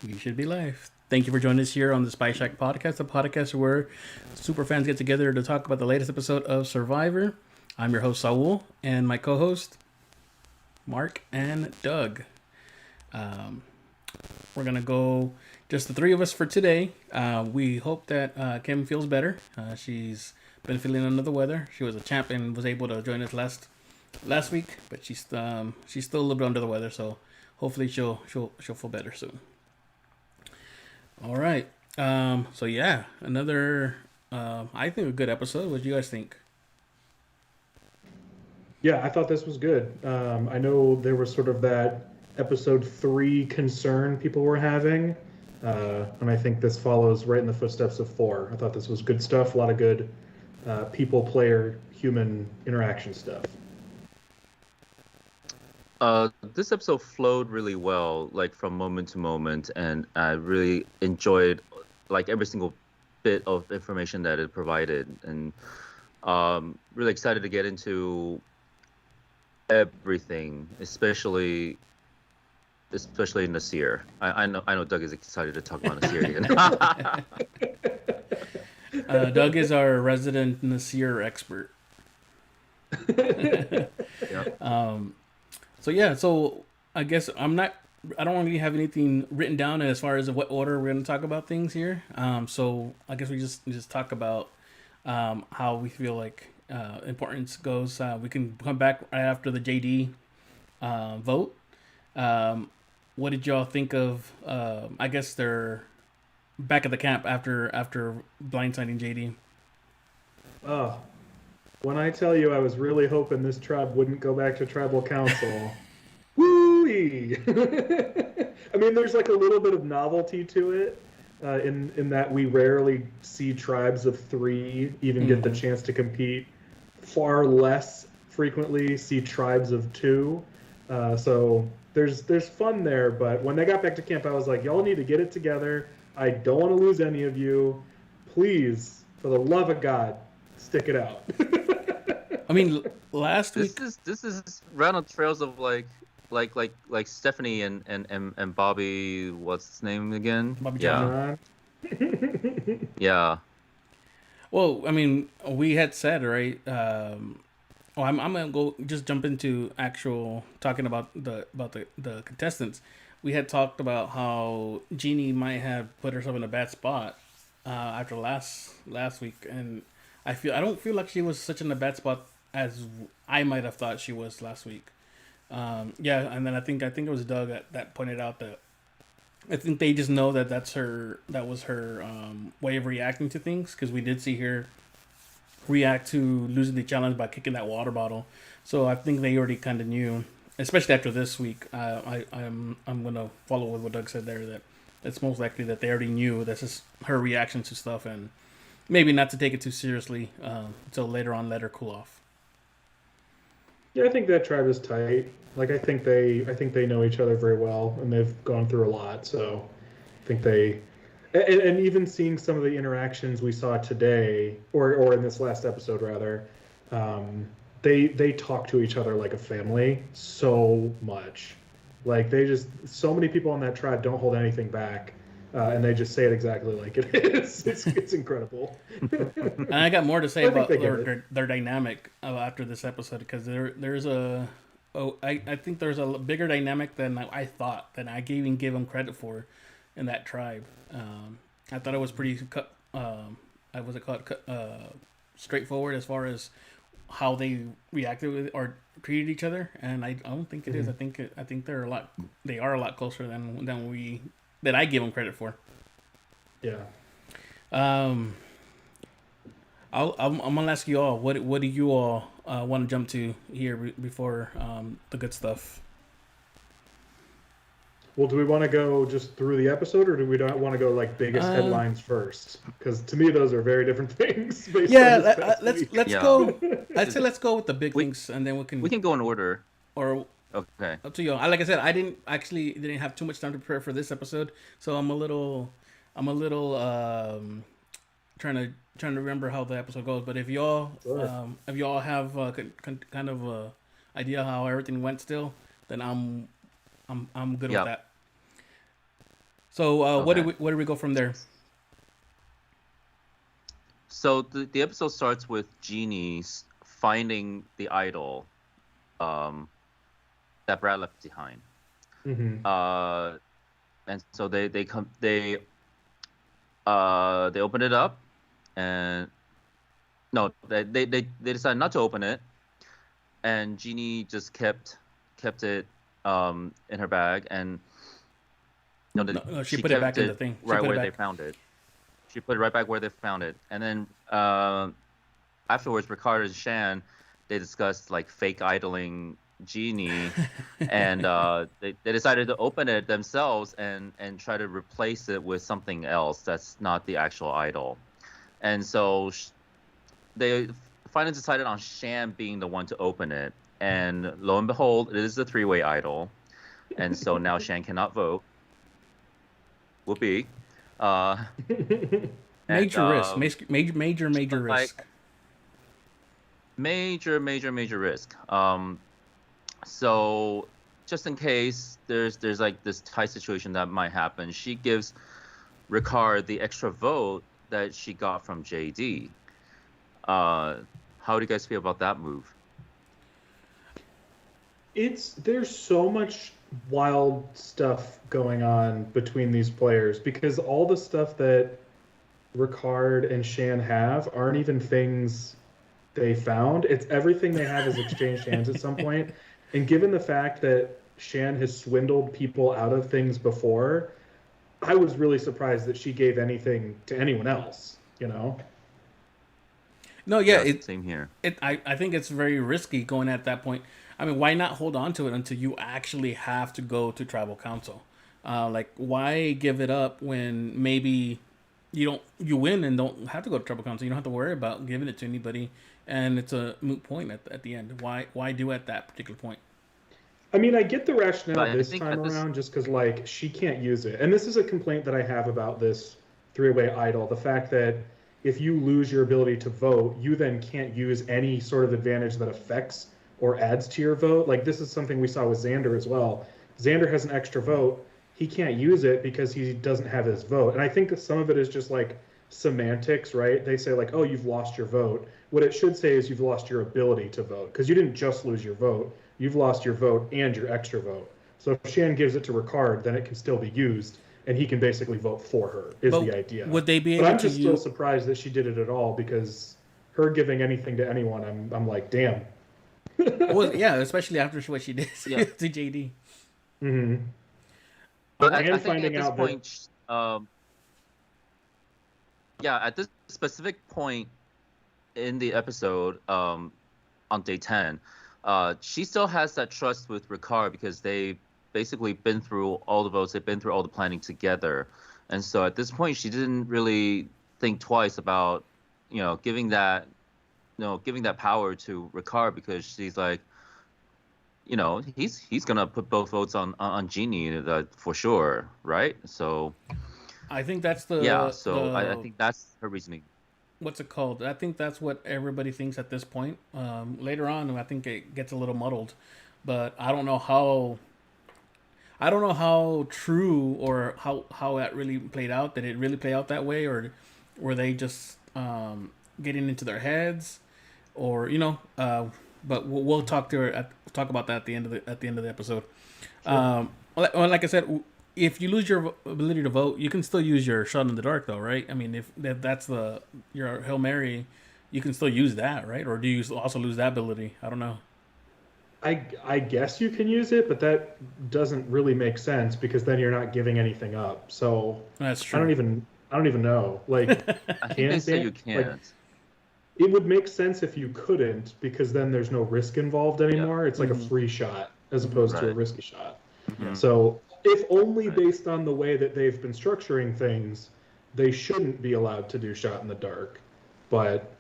We should be live. Thank you for joining us here on the Spyshack Podcast, the podcast where super fans get together to talk about the latest episode of Survivor. I'm your host, Saul, and my co host, Mark and Doug. Um, we're going to go just the three of us for today. We hope that Kim feels better. She's been feeling under the weather. She was a champ and was able to join us last week, but she's still a little bit under the weather, so hopefully she'll feel better soon. All right. So yeah, another I think a good episode. What do you guys think? Yeah, I thought this was good. I know there was sort of that episode 3 concern people were having, and I think this follows right in the footsteps of 4. I thought this was good stuff. A lot of good people, player, human interaction stuff. This episode flowed really well, like from moment to moment, and I really enjoyed like every single bit of information that it provided, and really excited to get into everything, especially Nasir. I know Doug is excited to talk about Nasir again. Doug is our resident Nasir expert. Yeah. So I guess I don't really have anything written down as far as what order we're going to talk about things here. So I guess we just talk about how we feel like importance goes. We can come back right after the JD vote. What did y'all think of? I guess they're back at the camp after blindsiding JD. Oh, when I tell you I was really hoping this tribe wouldn't go back to tribal council. Woo-wee! I mean, there's like a little bit of novelty to it in that we rarely see tribes of 3 even get the chance to compete. Far less frequently see tribes of 2. So there's fun there, but when they got back to camp, I was like, y'all need to get it together. I don't want to lose any of you. Please, for the love of God, stick it out. I mean, last week this is round on trails of like Stephanie and Bobby. What's his name again? Bobby John. Yeah. Yeah. Well, I mean, we had said, right? I'm gonna go just jump into actual talking about the contestants. We had talked about how Jeannie might have put herself in a bad spot after last week, and I don't feel like she was such in a bad spot as I might have thought she was last week. Yeah, and then I think it was Doug that pointed out that I think they just know that that was her way of reacting to things, because we did see her react to losing the challenge by kicking that water bottle. So I think they already kind of knew, especially after this week. I'm gonna follow with what Doug said there, that it's most likely that they already knew this is her reaction to stuff, and maybe not to take it too seriously until later on, let her cool off. Yeah, I think that tribe is tight. Like I think they know each other very well, and they've gone through a lot. So I think and even seeing some of the interactions we saw today, or in this last episode rather, they talk to each other like a family so much. Like so many people on that tribe don't hold anything back. And they just say it exactly like it is. It's incredible. And I got more to say about their dynamic after this episode, because I think there's a bigger dynamic than I thought, than I even give them credit for in that tribe. I thought it was pretty straightforward as far as how they reacted with or treated each other, and I don't think it is. I think they are a lot closer than I give them credit for. Yeah. I'm gonna ask you all, what do you all want to jump to here before the good stuff? Well, do we want to go just through the episode, or do we not want to go like biggest headlines first? Because to me, those are very different things. Let's go. I'd say let's go with the big things, and then we can go in order. Or okay, up to you. Like I said, I didn't have too much time to prepare for this episode, so I'm a little trying to remember how the episode goes. But if y'all have kind of a idea how everything went still, then I'm good with that. So Okay. where do we go from there? So the episode starts with Genie finding the idol that Brad left behind. Mm-hmm. And so they open it up, and no, they decided not to open it, and Jeannie just kept it in her bag, and No, she put it back in the thing. Right where they found it. She put it right back where they found it, and then afterwards, Ricard and Shan, they discussed like fake idling Genie, and they decided to open it themselves and try to replace it with something else that's not the actual idol, and so they finally decided on Shan being the one to open it, and lo and behold, it is the three-way idol, and so now Shan cannot vote. Whoopee. Major risk. Major risk. Major risk. So just in case there's like this tight situation that might happen, she gives Ricard the extra vote that she got from JD. How do you guys feel about that move? There's so much wild stuff going on between these players because all the stuff that Ricard and Shan have aren't even things they found. It's everything they have is exchanged hands at some point. And given the fact that Shan has swindled people out of things before, I was really surprised that she gave anything to anyone else, you know? No, yeah, same here. I think it's very risky going at that point. I mean, why not hold on to it until you actually have to go to tribal council? Like, why give it up when maybe you win and don't have to go to tribal council? You don't have to worry about giving it to anybody, and it's a moot point at the end. Why do at that particular point? I mean, I get the rationale this time around just because, like, she can't use it. And this is a complaint that I have about this three-way idol. The fact that if you lose your ability to vote, you then can't use any sort of advantage that affects or adds to your vote. Like, this is something we saw with Xander as well. Xander has an extra vote. He can't use it because he doesn't have his vote. And I think that some of it is just, like, semantics, right? They say, like, oh, you've lost your vote. What it should say is you've lost your ability to vote because you didn't just lose your vote. You've lost your vote and your extra vote. So if Shan gives it to Ricard, then it can still be used, and he can basically vote for her, the idea. Would they be able But I'm just still surprised that she did it at all, because her giving anything to anyone, I'm like, damn. Well, yeah, especially after what she did to JD. Mm-hmm. But I think at this point, at this specific point in the episode, on day 10, she still has that trust with Ricard because they've basically been through all the votes, they've been through all the planning together, and so at this point, she didn't really think twice about, giving that power to Ricard because she's like, he's gonna put both votes on Genie for sure, right? So I think that's I think that's her reasoning. What's it called? I think that's what everybody thinks at this point. Later on, I think it gets a little muddled, but I don't know how true or how that really played out. Did it really play out that way, or were they just getting into their heads, or But we'll talk about that at the end of the episode. Sure. Like I said, if you lose your ability to vote, you can still use your shot in the dark, though, right? I mean, if that's your Hail Mary, you can still use that, right? Or do you also lose that ability? I don't know. I guess you can use it, but that doesn't really make sense because then you're not giving anything up. So that's true. I don't even know. Like, I think they say you can't. Like, it would make sense if you couldn't, because then there's no risk involved anymore. Yeah. It's like a free shot as opposed to a risky shot. Mm-hmm. So if only based on the way that they've been structuring things, they shouldn't be allowed to do shot in the dark. But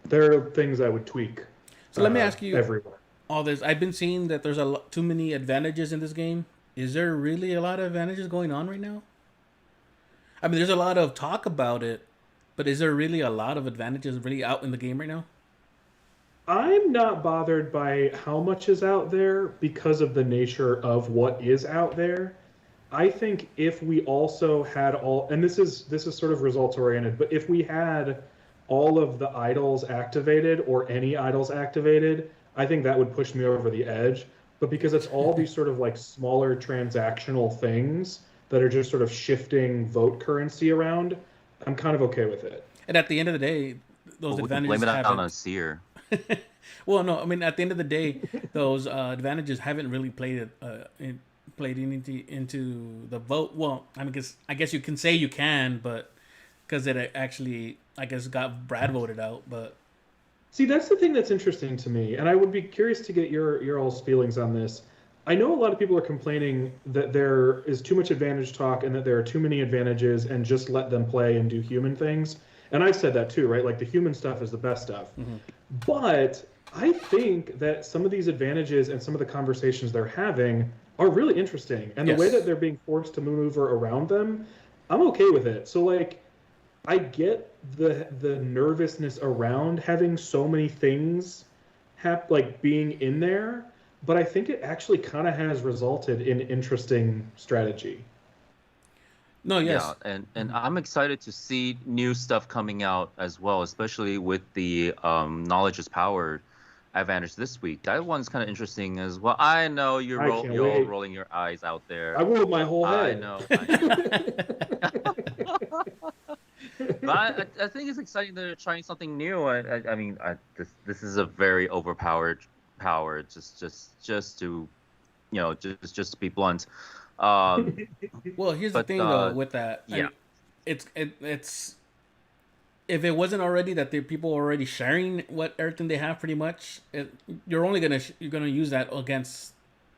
there are things I would tweak. So let me ask you everywhere. All this. I've been seeing that there's too many advantages in this game. Is there really a lot of advantages going on right now? I mean, there's a lot of talk about it, but is there really a lot of advantages really out in the game right now? I'm not bothered by how much is out there because of the nature of what is out there. I think if we also had all, and this is sort of results oriented, but if we had all of the idols activated or any idols activated, I think that would push me over the edge. But because it's all these sort of like smaller transactional things that are just sort of shifting vote currency around, I'm kind of okay with it. And at the end of the day, those Well, we can advantages blame it on a haven't. seer. Well, no, I mean at the end of the day, those advantages haven't really played into the vote. Well, I guess you can say you can, but because it actually, I guess, got Brad voted out. But See, that's the thing that's interesting to me, and I would be curious to get your all's feelings on this. I know a lot of people are complaining that there is too much advantage talk and that there are too many advantages, and just let them play and do human things. And I've said that too, right? Like the human stuff is the best stuff. But I think that some of these advantages and some of the conversations they're having are really interesting, and the way yes, that they're being forced to maneuver around them, I'm okay with it. So like, I get the nervousness around having so many things like being in there, but I think it actually kind of has resulted in interesting strategy. no, Yeah, yes, and I'm excited to see new stuff coming out as well, especially with the knowledge is power advantage this week. That one's kind of interesting as well. I know I can't you're all wait. rolling your eyes out there. I rolled my whole I head. know, I know. But I think it's exciting that they're trying something new. I mean, this is a very overpowered power. Just to, just to be blunt. Um, Well, here's the but thing though with that. I yeah, mean, it's if it wasn't already that the people are already sharing what everything they have pretty much, you're only you're gonna use that against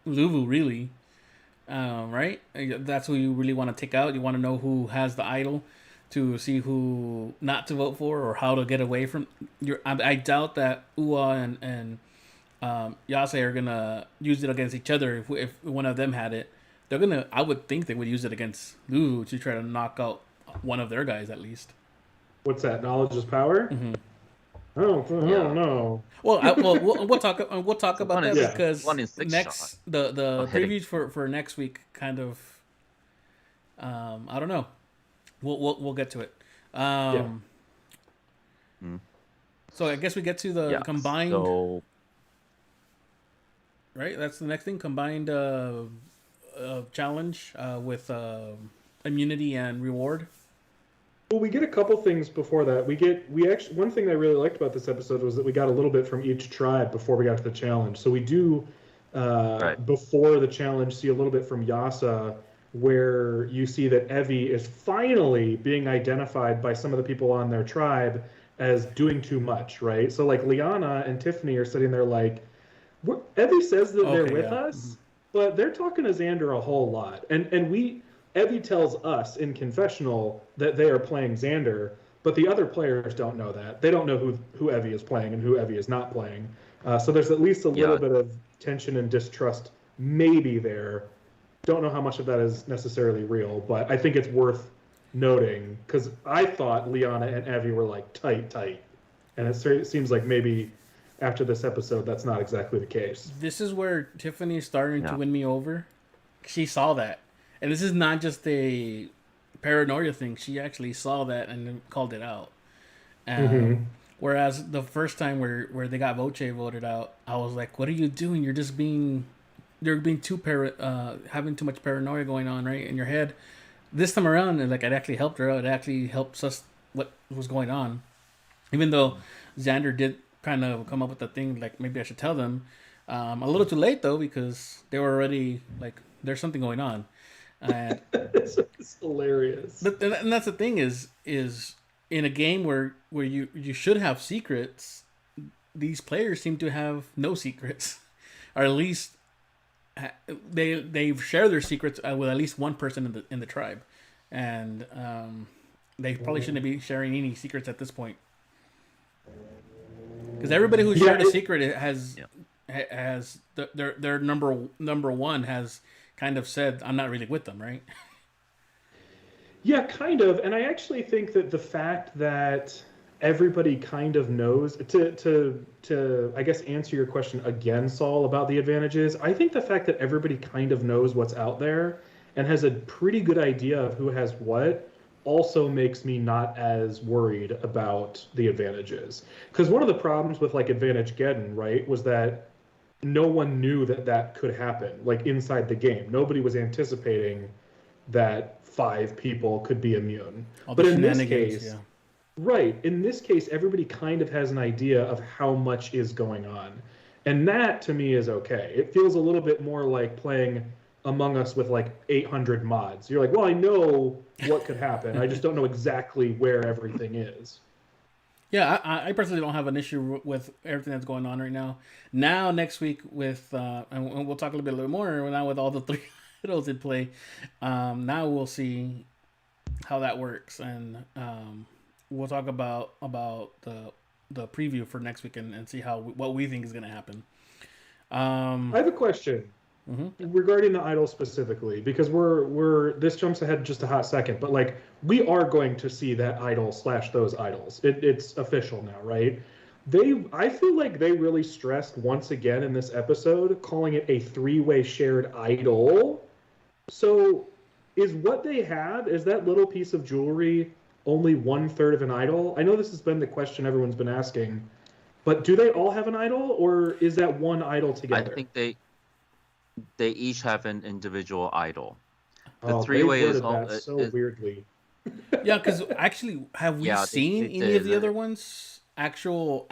Luvu really, right? That's who you really want to take out. You want to know who has the idol to see who not to vote for or how to get away from your. I doubt that Ua and Yase are gonna use it against each other. If one of them had it, they're gonna. I would think they would use it against Luvu to try to knock out one of their guys at least. What's that? Knowledge is power? Hmm. I don't know. Well, we'll talk so about one that in Yeah. because one in six shot next the of hitting. previews for next week kind of I don't know. We'll get to it. Mm. So I guess we get to the Yeah. combined, So right? That's the next thing, combined challenge with immunity and reward. Well, we get a couple things before that. We actually, one thing I really liked about this episode was that we got a little bit from each tribe before we got to the challenge. So we do right. before the challenge see a little bit from Yasa, where you see that Evie is finally being identified by some of the people on their tribe as doing too much, right? So like Liana and Tiffany are sitting there like, Evie says that they're Okay, with yeah. us, but they're talking to Xander a whole lot. And Evie tells us in confessional that they are playing Xander, but the other players don't know that. They don't know who Evie is playing and who Evie is not playing. So there's at least a little bit of tension and distrust maybe there. Don't know how much of that is necessarily real, but I think it's worth noting because I thought Liana and Evie were like tight. And it seems like maybe after this episode, that's not exactly the case. This is where Tiffany is starting to Yeah. win me over. She saw that. And this is not just a paranoia thing. She actually saw that and called it out. Whereas the first time where they got Voce voted out, I was like, "What are you doing? You're being having too much paranoia going on, right, in your head." This time around, and like it actually helped her out. It actually helps us what was going on, even though Xander did kind of come up with the thing like maybe I should tell them. A little too late though because they were already like there's something going on. And It's hilarious. and that's the thing is in a game where you should have secrets, these players seem to have no secrets, or at least they share their secrets with at least one person in the tribe, and they probably shouldn't be sharing any secrets at this point because everybody who shared a secret has their number one has kind of said, I'm not really with them, right? Yeah, kind of. And I actually think that the fact that everybody kind of knows to I guess answer your question again, Saul, about the advantages, I think the fact that everybody kind of knows what's out there and has a pretty good idea of who has what also makes me not as worried about the advantages. Because one of the problems with like Advantage Geddon, right, was that no one knew that that could happen, like inside the game. Nobody was anticipating that 5 people could be immune. All the But in this shenanigans, case, yeah. right, in this case, everybody kind of has an idea of how much is going on. And that to me is okay. It feels a little bit more like playing Among Us with like 800 mods. You're like, well, I know what could happen. I just don't know exactly where everything is. Yeah, I personally don't have an issue with everything that's going on right now. Now, next week with, and we'll talk a little bit more now with all the 3 titles in play. Now we'll see how that works, and we'll talk about the preview for next week and see what we think is going to happen. I have a question regarding the idol specifically, because we're this jumps ahead just a hot second, but like we are going to see that idol / those idols. It's official now, right? I feel like they really stressed once again in this episode, calling it a 3-way shared idol. So is what they have, is that little piece of jewelry only 1/3 of an idol? I know this has been the question everyone's been asking, but do they all have an idol, or is that one idol together? I think they each have an individual idol. The Oh, 3-way they is worded that so weirdly. Yeah, because actually, have we seen any of the other ones? Actual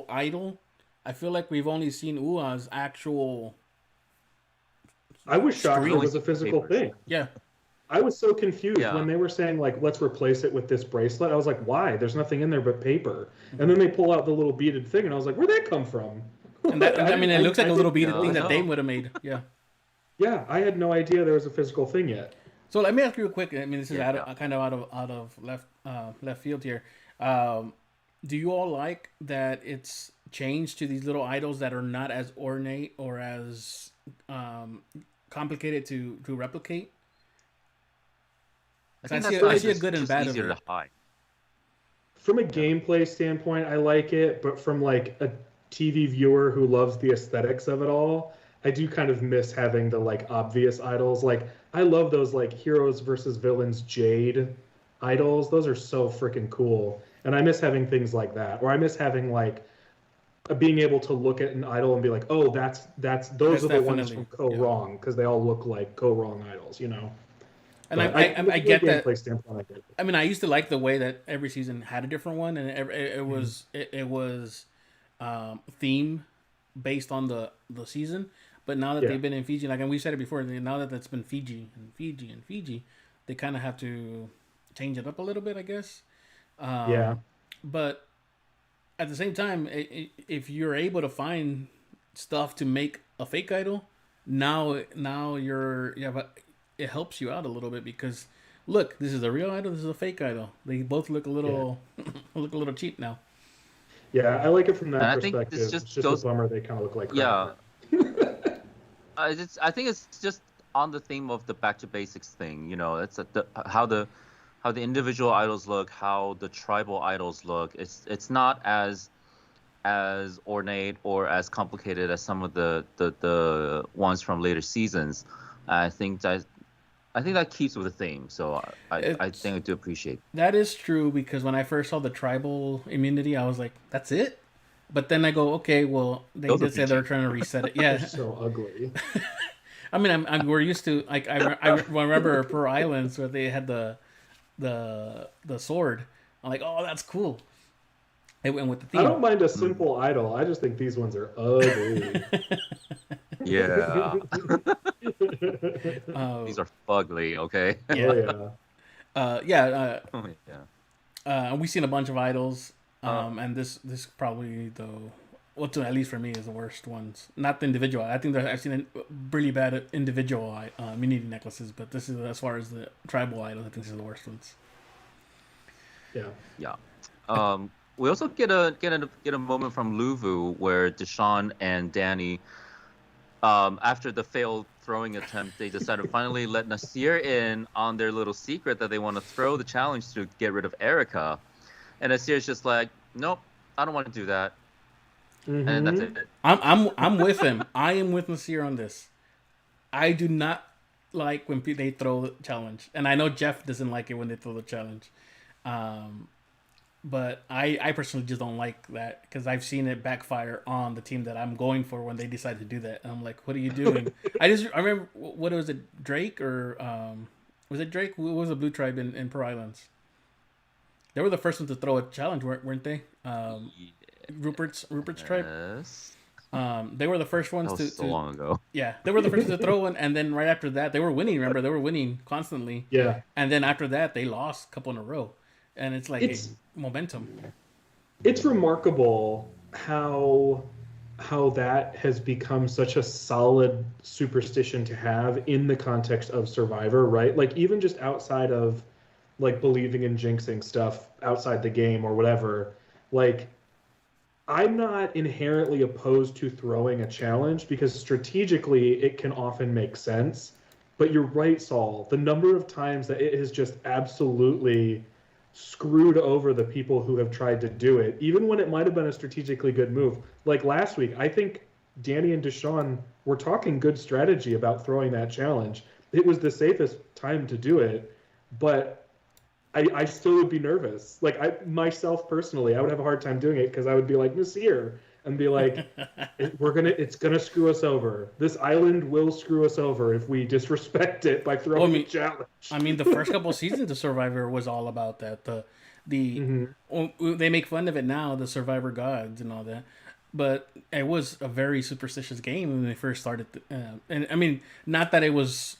idol? I feel like we've only seen Ua's actual. I was shocked it Screen was a physical papers. thing. Yeah. I was so confused Yeah. when they were saying, like, let's replace it with this bracelet. I was like, why? There's nothing in there but paper. And then they pull out the little beaded thing, and I was like, where'd that come from? And that, I mean, it looks like a little beaded thing that know. Dame would have made. Yeah. Yeah, I had no idea there was a physical thing yet. So let me ask you real quick. I mean, this is Yeah. kind of out of left field here. Do you all like that it's changed to these little idols that are not as ornate or as complicated to replicate? I see a good and bad of easier it. to hide. From a gameplay standpoint, I like it, but from like a TV viewer who loves the aesthetics of it all, I do kind of miss having the like obvious idols. Like I love those like heroes versus villains Jade idols. Those are so freaking cool. And I miss having things like that. Or I miss having like being able to look at an idol and be like, "Oh, those are the ones from Ko-Rong," because they all look like Ko-Rong idols, you know. And But I get that. Standpoint, I get it. I mean, I used to like the way that every season had a different one, and it was theme based on the season. But now that they've been in Fiji, like, and we said it before, now that that's been Fiji, they kind of have to change it up a little bit, I guess. But at the same time, if you're able to find stuff to make a fake idol, now it helps you out a little bit, because look, this is a real idol, this is a fake idol. They both look a little look a little cheap now. Yeah, I like it from that And I perspective. think It's just a bummer they kind of look like crap. Yeah. I think it's just on the theme of the back to basics thing. You know, it's how the individual idols look, how the tribal idols look. It's not as ornate or as complicated as some of the ones from later seasons. I think that keeps with the theme. So I think I do appreciate that. Is true, because when I first saw the tribal immunity, I was like, that's it. But then I go, okay, well, they did say they're trying to reset it. Yeah, so ugly. I mean, we're used to, like, I remember Pearl Islands where they had the sword. I'm like, oh, that's cool. It went with the theme. I don't mind a simple idol. I just think these ones are ugly. Yeah. These are fugly, okay? Yeah. Oh yeah. We've seen a bunch of idols, and this probably, though, well, at least for me, is the worst ones. Not the individual. I think I've seen really bad individual immunity necklaces, but this is, as far as the tribal idols, I think these are the worst ones. Yeah. We also get a moment from Luvu where Deshaun and Danny, after the failed throwing attempt, they decided to finally let Nasir in on their little secret that they want to throw the challenge to get rid of Erica. And Nasir's just like, nope, I don't want to do that. And that's it. I'm with him. I am with Nasir on this. I do not like when they throw the challenge, and I know Jeff doesn't like it when they throw the challenge. But I personally just don't like that because I've seen it backfire on the team that I'm going for when they decide to do that. And I'm like, what are you doing? I remember, what was it, Drake or was it Drake? Who was the Blue Tribe in Pearl Islands? They were the first ones to throw a challenge, weren't they? Rupert's tribe. Yes. They were the first ones That was so long ago. Yeah, they were the first to throw one, and then right after that, they were winning. Remember, they were winning constantly. Yeah. And then after that, they lost a couple in a row, and it's like momentum. It's remarkable how that has become such a solid superstition to have in the context of Survivor, right? Like even just outside of like believing in jinxing stuff outside the game or whatever, like I'm not inherently opposed to throwing a challenge because strategically it can often make sense. But you're right, Saul. The number of times that it has just absolutely screwed over the people who have tried to do it, even when it might have been a strategically good move. Like last week, I think Danny and Deshaun were talking good strategy about throwing that challenge. It was the safest time to do it, but I still would be nervous. Like myself personally, I would have a hard time doing it because I would be like Nasir and be like, it's gonna screw us over. This island will screw us over if we disrespect it by throwing a challenge. I mean, the first couple of seasons of Survivor was all about that. They make fun of it now, the Survivor gods and all that, but it was a very superstitious game when they first started. And I mean, not that it was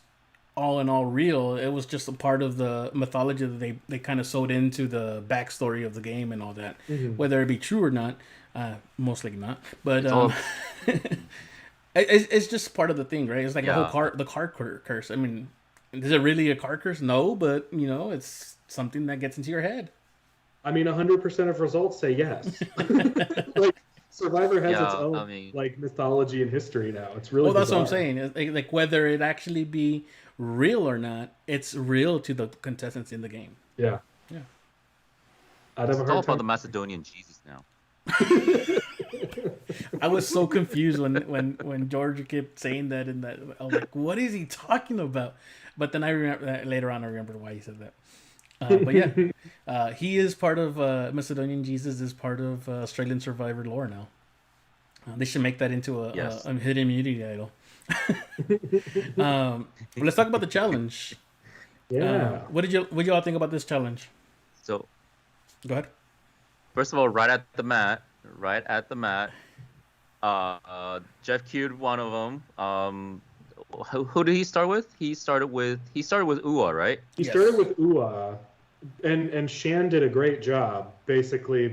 all in all real. It was just a part of the mythology that they kind of sewed into the backstory of the game and all that. Whether it be true or not, mostly not. But it's just part of the thing, right? It's like the whole car curse. I mean, is it really a car curse? No, but it's something that gets into your head. I mean, 100% of results say yes. Like Survivor has its own like mythology and history now. It's really that's bizarre. what I'm saying. Like whether it actually be real or not, it's real to the contestants in the game. Yeah. It's all about the Macedonian Jesus now. I was so confused when George kept saying that, and that I was like, "What is he talking about?" But then I remember later on. I remembered why he said that. But yeah, he is part of Macedonian Jesus. Is part of Australian Survivor lore now. They should make that into a hidden immunity idol. Let's talk about the challenge. Yeah. What did y'all think about this challenge? So, go ahead. First of all, right at the mat, Jeff queued one of them. Who did he start with? He started with Ua, right? He started with Ua, and Shan did a great job. Basically,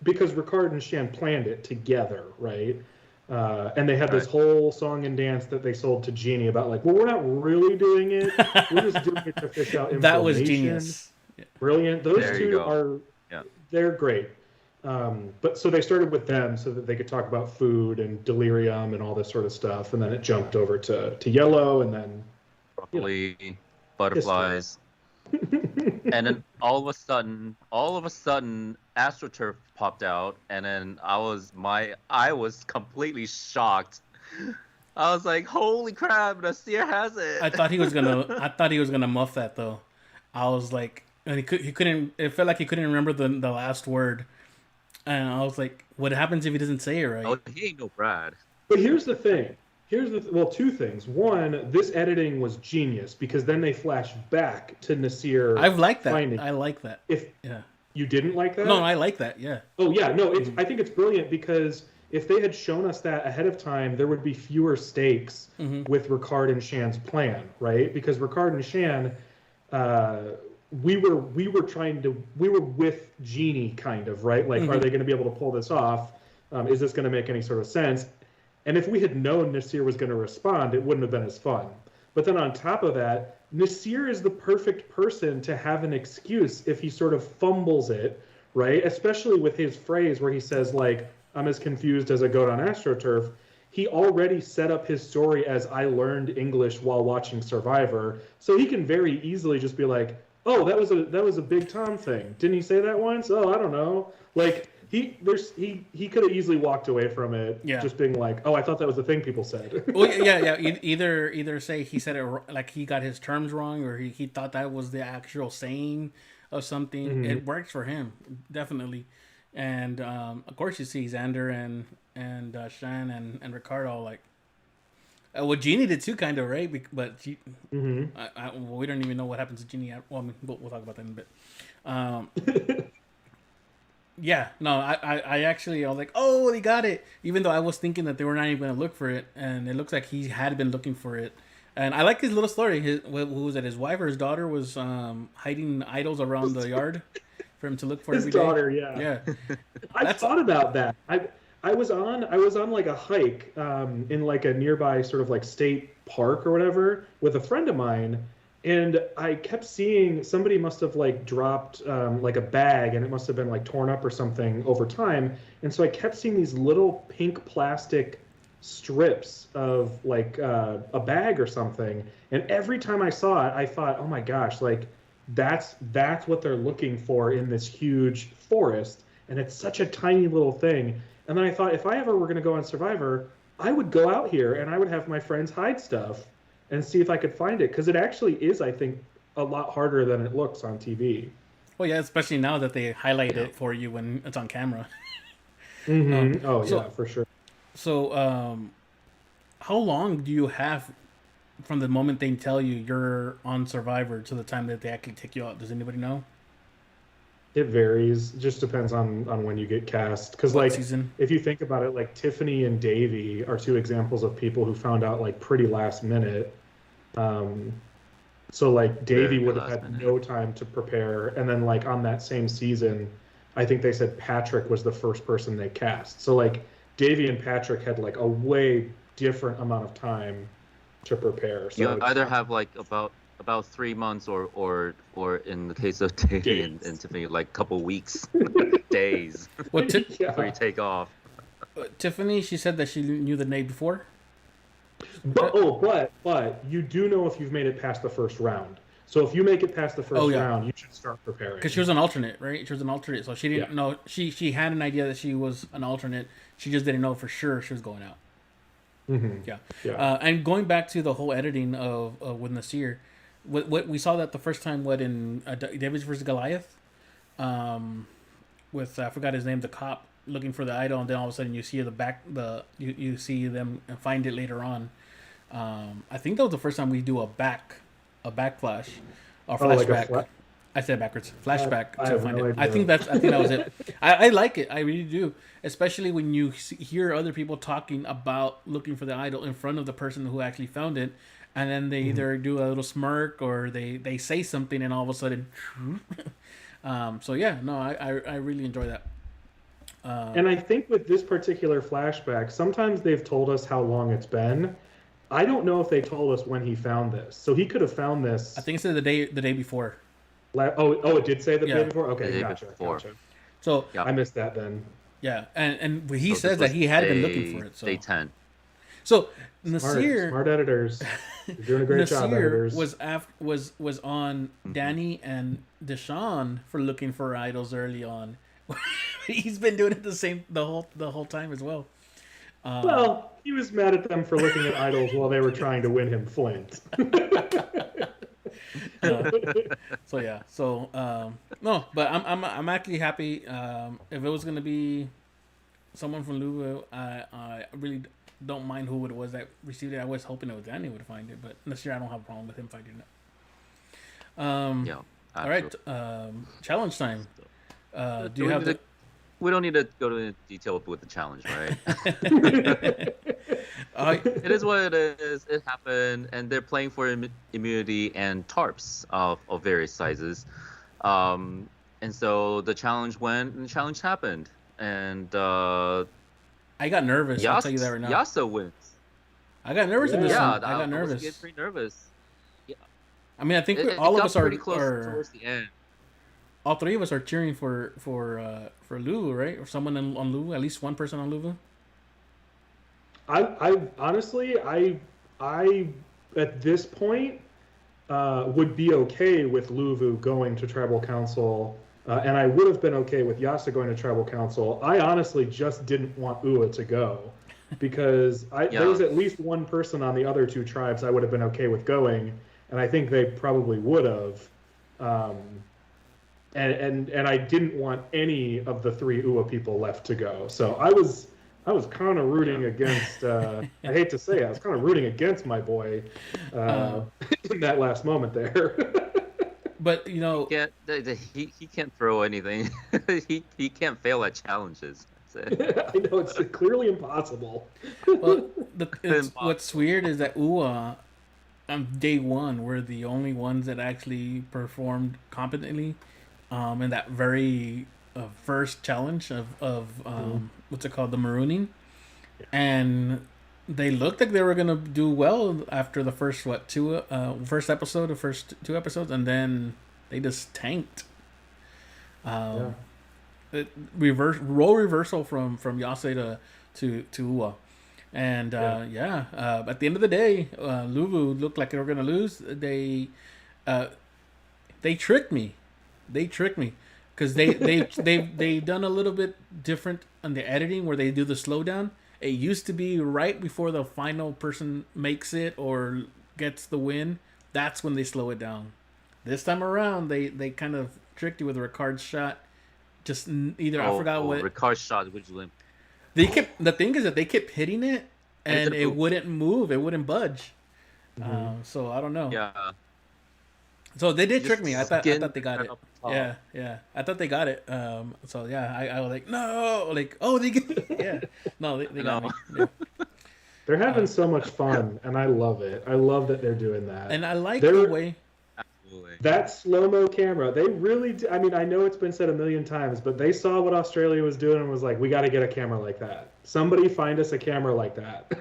because Ricard and Shan planned it together, right? And they had this whole song and dance that they sold to Jeannie about like, well, we're not really doing it. We're just doing it to fish out information. That was genius. Yeah. Brilliant. Those two they're great. But so they started with them so that they could talk about food and delirium and all this sort of stuff. And then it jumped over to Yellow and then broccoli, butterflies. And then all of a sudden, AstroTurf popped out, and then I was completely shocked. I was like, "Holy crap! Nasir has it!" I thought he was gonna muff that though. I was like, and he couldn't. It felt like he couldn't remember the last word, and I was like, "What happens if he doesn't say it right?" Oh, he ain't no Brad. But here's the thing. Two things. One, this editing was genius because then they flash back to Nasir. I like that. I like that. You didn't like that? No, I like that. Yeah. Oh yeah, no. I think it's brilliant because if they had shown us that ahead of time, there would be fewer stakes with Ricard and Shan's plan, right? Because Ricard and Shan, we were with Jeannie kind of, right? Like, are they going to be able to pull this off? Is this going to make any sort of sense? And if we had known Nasir was going to respond, it wouldn't have been as fun. But then on top of that, Nasir is the perfect person to have an excuse if he sort of fumbles it, right? Especially with his phrase where he says, like, I'm as confused as a goat on AstroTurf. He already set up his story as I learned English while watching Survivor. So he can very easily just be like, oh, that was a Big Tom thing. Didn't he say that once? Oh, I don't know. Like, he could have easily walked away from it, just being like, "Oh, I thought that was the thing people said." Well, yeah. Either say he said it like he got his terms wrong, or he thought that was the actual saying of something. Mm-hmm. It works for him, definitely. And of course, you see Xander and Shan and Ricardo like. Well, Jeannie did too, kind of, right? But she, we don't even know what happens to Jeannie. Well, I mean, we'll talk about that in a bit. Yeah, no, I actually, I was like, oh, they got it. Even though I was thinking that they were not even going to look for it. And it looks like he had been looking for it. And I like his little story. Who was it? His wife or his daughter was hiding idols around the yard for him to look for his every daughter, day. Yeah. I thought about that. I was on like a hike in like a nearby sort of like state park or whatever with a friend of mine. And I kept seeing somebody must have like dropped like a bag, and it must have been like torn up or something over time. And so I kept seeing these little pink plastic strips of like a bag or something. And every time I saw it, I thought, oh my gosh, like that's what they're looking for in this huge forest. And it's such a tiny little thing. And then I thought, if I ever were going to go on Survivor, I would go out here and I would have my friends hide stuff and see if I could find it, because it actually is, I think, a lot harder than it looks on TV. Well, yeah, especially now that they highlight it for you when it's on camera. Yeah, for sure. So, how long do you have from the moment they tell you you're on Survivor to the time that they actually take you out? Does anybody know? It varies. It just depends on when you get cast. Because, like, season? If you think about it, like, Tiffany and Davey are two examples of people who found out, like, pretty last minute. So, like, Davey would have had no time to prepare. And then, like, on that same season, I think they said Patrick was the first person they cast. So, like, Davey and Patrick had, like, a way different amount of time to prepare. So you either have, like, about 3 months or in the case of Davey and Tiffany, like a couple weeks, days before you take off. Tiffany, she said that she knew the day before. But you do know if you've made it past the first round. So if you make it past the first round, you should start preparing. Because she was an alternate, right? She was an alternate, so she didn't know. She had an idea that she was an alternate. She just didn't know for sure she was going out. Mm-hmm. Yeah. And going back to the whole editing of with Nasir, what we saw that the first time in David versus Goliath, with I forgot his name, the cop looking for the idol, and then all of a sudden you see you see them find it later on. I think that was the first time we do a backflash or flashback. Like I said backwards. Flashback to find it. I think that was it. I like it. I really do, especially when you hear other people talking about looking for the idol in front of the person who actually found it. And then they either do a little smirk or they say something, and all of a sudden, so yeah, no, I really enjoy that. And I think with this particular flashback, sometimes they've told us how long it's been. I don't know if they told us when he found this, so he could have found this. I think it said the day before. It did say the day before. Okay, gotcha. So I missed that then. Yeah, and he says that he had been looking for it. So day 10. So Nasir, smart editors, you're doing a great job, editors. was on Danny and Deshaun for looking for idols early on. He's been doing it the whole time as well. Well, he was mad at them for looking at idols while they were trying to win him Flint. So yeah, no, but I'm actually happy. If it was gonna be someone from Louisville, I really don't mind who it was that received it. I was hoping it was Danny would find it, but this year I don't have a problem with him finding it. Yeah. All right. Challenge time. Do you have we don't need to go into detail with the challenge, right? It is what it is. It happened, and they're playing for immunity and tarps of various sizes. And so the challenge went, and the challenge happened. And I got nervous. I'll tell you that right now. Yasa wins. I got nervous in this one. I got nervous. I was pretty nervous. Yeah. I mean, I think all of us are pretty close towards the end. All three of us are cheering for Lulu, right? Or someone on Lulu. At least one person on Lulu. I honestly, I at this point would be okay with Luvu going to tribal council And I would have been okay with Yasa going to tribal council. I honestly just didn't want Ua to go because there was at least one person on the other two tribes I would have been okay with going, and I think they probably would have. And I didn't want any of the three Ua people left to go. So I was kind of rooting against. I hate to say it, I was kind of rooting against my boy in that last moment there. But you know, he can't throw anything. he can't fail at challenges. That's it. I know it's clearly impossible. Well, what's weird is that Ua, on day one, were the only ones that actually performed competently, in that very first challenge of what's it called, the marooning, and they looked like they were gonna do well after the first first episode, the first two episodes, and then they just tanked. Role reversal from Yase to Ua, and at the end of the day, Luvu looked like they were gonna lose. They tricked me. They tricked me because they've done a little bit different on the editing where they do the slowdown. It used to be right before the final person makes it or gets the win. That's when they slow it down. This time around, they kind of tricked you with Ricard's shot. Just either I forgot what Ricard's shot, which limp. The thing is that they kept hitting it and it wouldn't move. It wouldn't budge. So I don't know. Yeah. So they did trick me. I thought they got it. Yeah. I thought they got it. So yeah, I was like, no, like, oh, they get it. Yeah. No, they got me. Yeah. They're having so much fun, and I love it. I love that they're doing that. And I like the way that slow-mo camera. They really do. I mean, I know it's been said a million times, but they saw what Australia was doing and was like, we got to get a camera like that. Somebody find us a camera like that.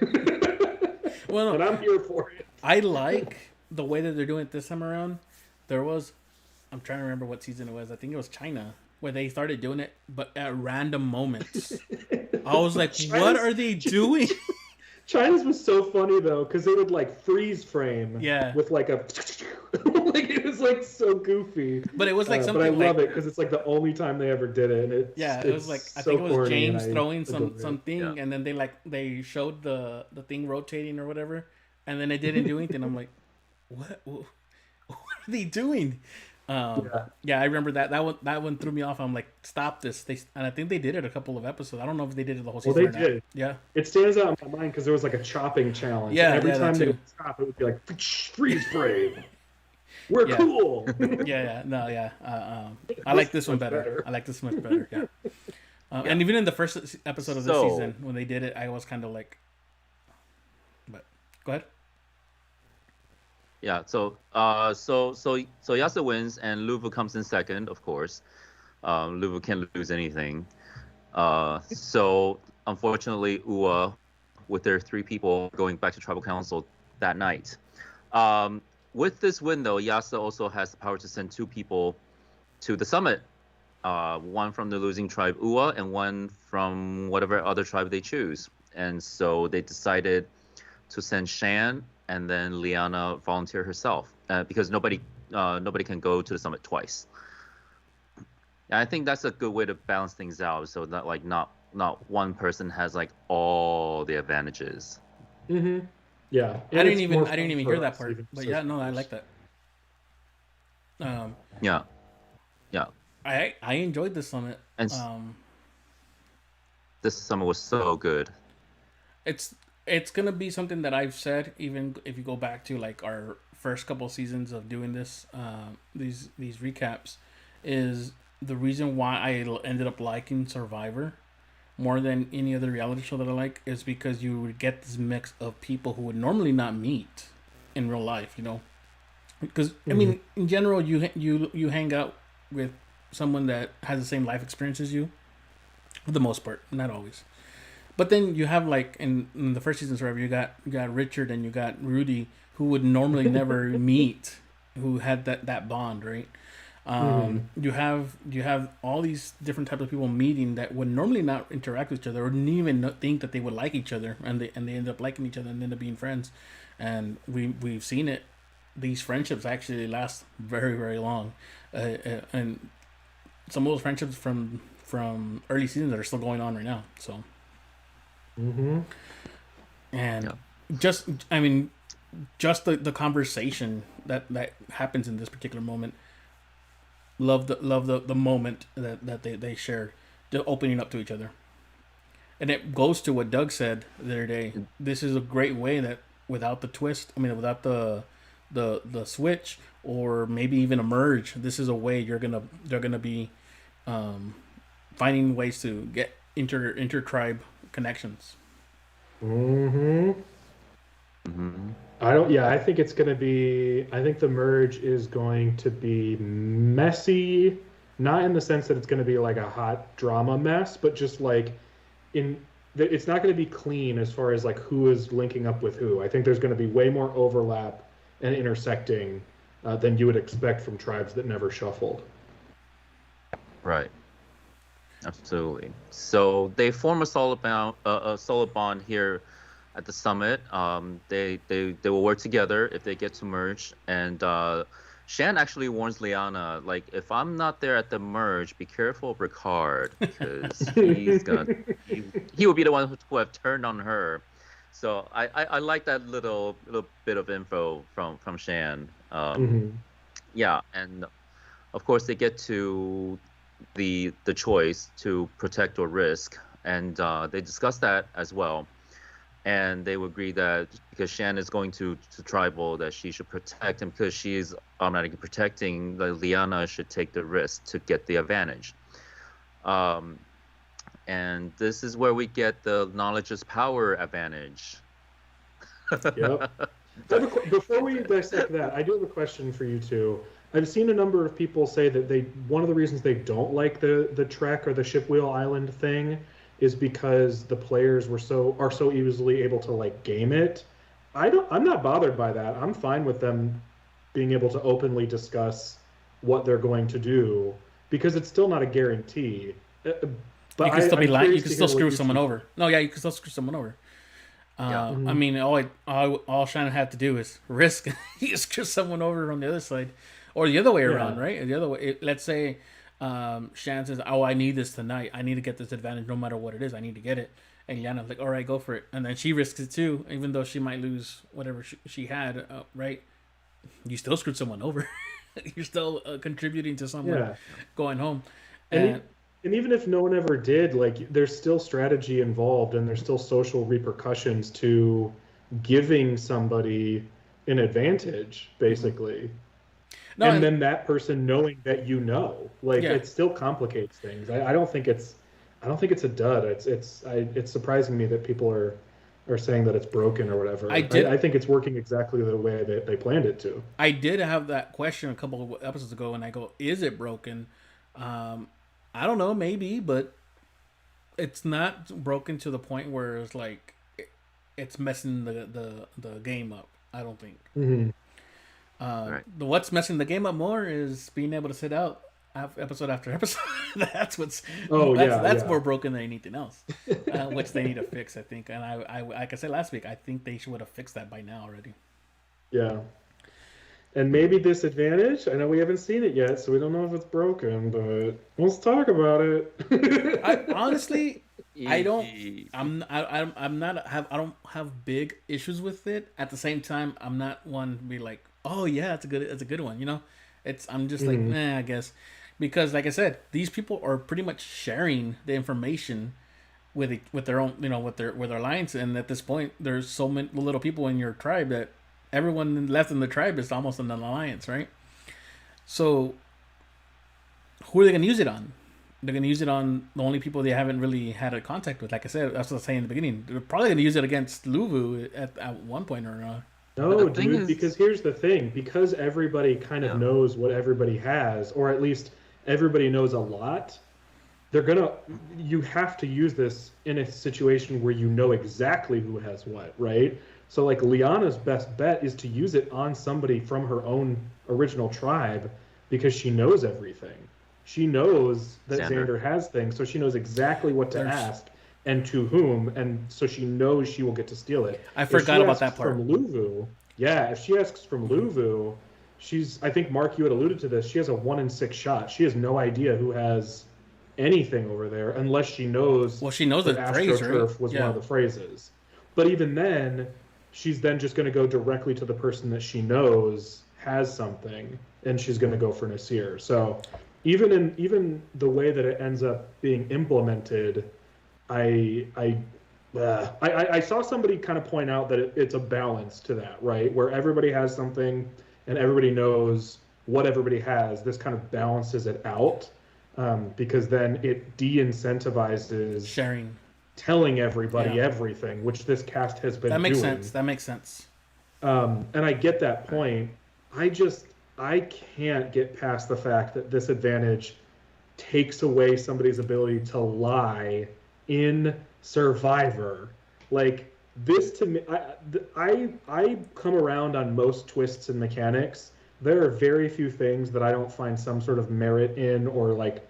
Well, and I'm here for it. I like the way that they're doing it this time around. I'm trying to remember what season it was. I think it was China where they started doing it, but at random moments. I was like, what are they doing? China's was so funny though, because they would like freeze frame. Yeah. With like a, like it was like so goofy. But it was like something. But I love it because it's like the only time they ever did it. And it was like I think it was James throwing something, and then they showed the thing rotating or whatever, and then it didn't do anything. I'm like, what are they doing? I remember that one threw me off. I'm like, stop this. And I think they did it a couple of episodes. I don't know if they did it the whole season. Well, they did. Yeah, it stands out in my mind because there was like a chopping challenge. Yeah, every time they would stop, it would be like freeze frame. We're cool. I like this one better. I like this much better. Yeah. And even in the first episode of the season when they did it, I was kind of like, but go ahead. Yeah, so Yasa wins and Luvu comes in second, of course. Luvu can't lose anything. So unfortunately, Ua, with their three people going back to tribal council that night. With this win, though, Yasa also has the power to send two people to the summit. One from the losing tribe Ua and one from whatever other tribe they choose. And so they decided to send Shan and then Liana volunteer herself because nobody can go to the summit twice. And I think that's a good way to balance things out, so that like not one person has like all the advantages. Mm-hmm. Yeah, I didn't even hear that part, but yeah, no, I like that. Yeah. I enjoyed the summit. And this summit was so good. It's gonna be something that I've said, even if you go back to like our first couple seasons of doing this, these recaps, is the reason why I ended up liking Survivor more than any other reality show that I like is because you would get this mix of people who would normally not meet in real life, you know. Because I mean, in general, you hang out with someone that has the same life experience as you, for the most part, not always. But then you have like in the first season, Survivor, you got Richard and you got Rudy, who would normally never meet, who had that bond, right? You have all these different types of people meeting that would normally not interact with each other or didn't even think that they would like each other, and they end up liking each other and end up being friends. And we've seen it. These friendships actually last very, very long, and some of those friendships from early seasons that are still going on right now. So, and Yeah. just just the conversation that happens in this particular moment. Love the moment that they shared, just opening up to each other. And it goes to what Doug said the other day. This is a great way that without the twist, without the switch or maybe even a merge, this is a way they're gonna be finding ways to get inter-tribe connections. I think it's going to be, I think the merge is going to be messy, not in the sense that it's going to be like a hot drama mess, but just like it's not going to be clean as far as like who is linking up with who. I think there's going to be way more overlap and intersecting than you would expect from tribes that never shuffled. Right. Absolutely. So they form a solid bond here at the summit. They will work together if they get to merge. And Shan actually warns Liana, like, if I'm not there at the merge, be careful of Ricard, because he will be the one who will have turned on her. So I like that little bit of info from Shan. Yeah, and of course they get to the choice to protect or risk, and they discuss that as well. And they would agree that because Shan is going to tribal, that she should protect him, because she's automatically protecting, Liana should take the risk to get the advantage. And this is where we get the knowledge is power advantage. Yep. Before we dissect that, I do have a question for you two. I've seen a number of people say that one of the reasons they don't like the Trek or the Shipwheel Island thing is because the players are so easily able to like game it. I'm not bothered by that. I'm fine with them being able to openly discuss what they're going to do, because it's still not a guarantee. But you can still be lying. You can still screw someone over. No, yeah, you can still screw someone over. I mean, all Shannon had to do is risk. You screw someone over on the other side, or the other way around, right? The other way. Let's say Shan says, "Oh, I need this tonight. I need to get this advantage, no matter what it is. I need to get it." And Liana's like, "All right, go for it." And then she risks it too, even though she might lose whatever she had. Right? You still screwed someone over. You're still contributing to someone going home. And even if no one ever did, like, there's still strategy involved, and there's still social repercussions to giving somebody an advantage, basically. No, and then that person knowing that it still complicates things. I don't think it's a dud. It's surprising me that people are saying that it's broken or whatever. I think it's working exactly the way that they planned it to. I did have that question a couple of episodes ago, and I go, "Is it broken?" I don't know, maybe, but it's not broken to the point where it's like it's messing the game up. I don't think. Right. What's messing the game up more is being able to sit out episode after episode. That's more broken than anything else, which they need to fix, I think. And I like I said last week, I think they should have fixed that by now already. Yeah. And maybe disadvantage. I know we haven't seen it yet, so we don't know if it's broken, but let's talk about it. I don't have big issues with it. At the same time, I'm not one to be like, "Oh yeah, it's a good one." I'm just like, nah, I guess, because like I said, these people are pretty much sharing the information with their own, with their alliance, and at this point, there's so many little people in your tribe that everyone left in the tribe is almost an alliance, right? So, who are they going to use it on? They're going to use it on the only people they haven't really had a contact with. Like I said, that's what I was saying in the beginning. They're probably going to use it against Luvu at one point or another. No, dude, because here's the thing. Because everybody kind of knows what everybody has, or at least everybody knows a lot, you have to use this in a situation where you know exactly who has what, right? So, like, Liana's best bet is to use it on somebody from her own original tribe, because she knows everything. She knows that Xander has things, so she knows exactly what to ask and to whom, and so she knows she will get to steal it. I forgot about that part. From Luvu, if she asks from Luvu, I think Mark, you had alluded to this. She has a 1 in 6 shot. She has no idea who has anything over there unless she knows. Well, she knows that the phrase, right? AstroTurf was one of the phrases. But even then, she's then just going to go directly to the person that she knows has something, and she's going to go for Nasir. So even the way that it ends up being implemented, I saw somebody kind of point out that it's a balance to that, right? Where everybody has something and everybody knows what everybody has. This kind of balances it out, because then it de-incentivizes sharing, telling everybody everything, which this cast has been doing. That makes sense. And I get that point. I can't get past the fact that this advantage takes away somebody's ability to lie in Survivor. Like, this to me, I come around on most twists and mechanics. There are very few things that I don't find some sort of merit in or like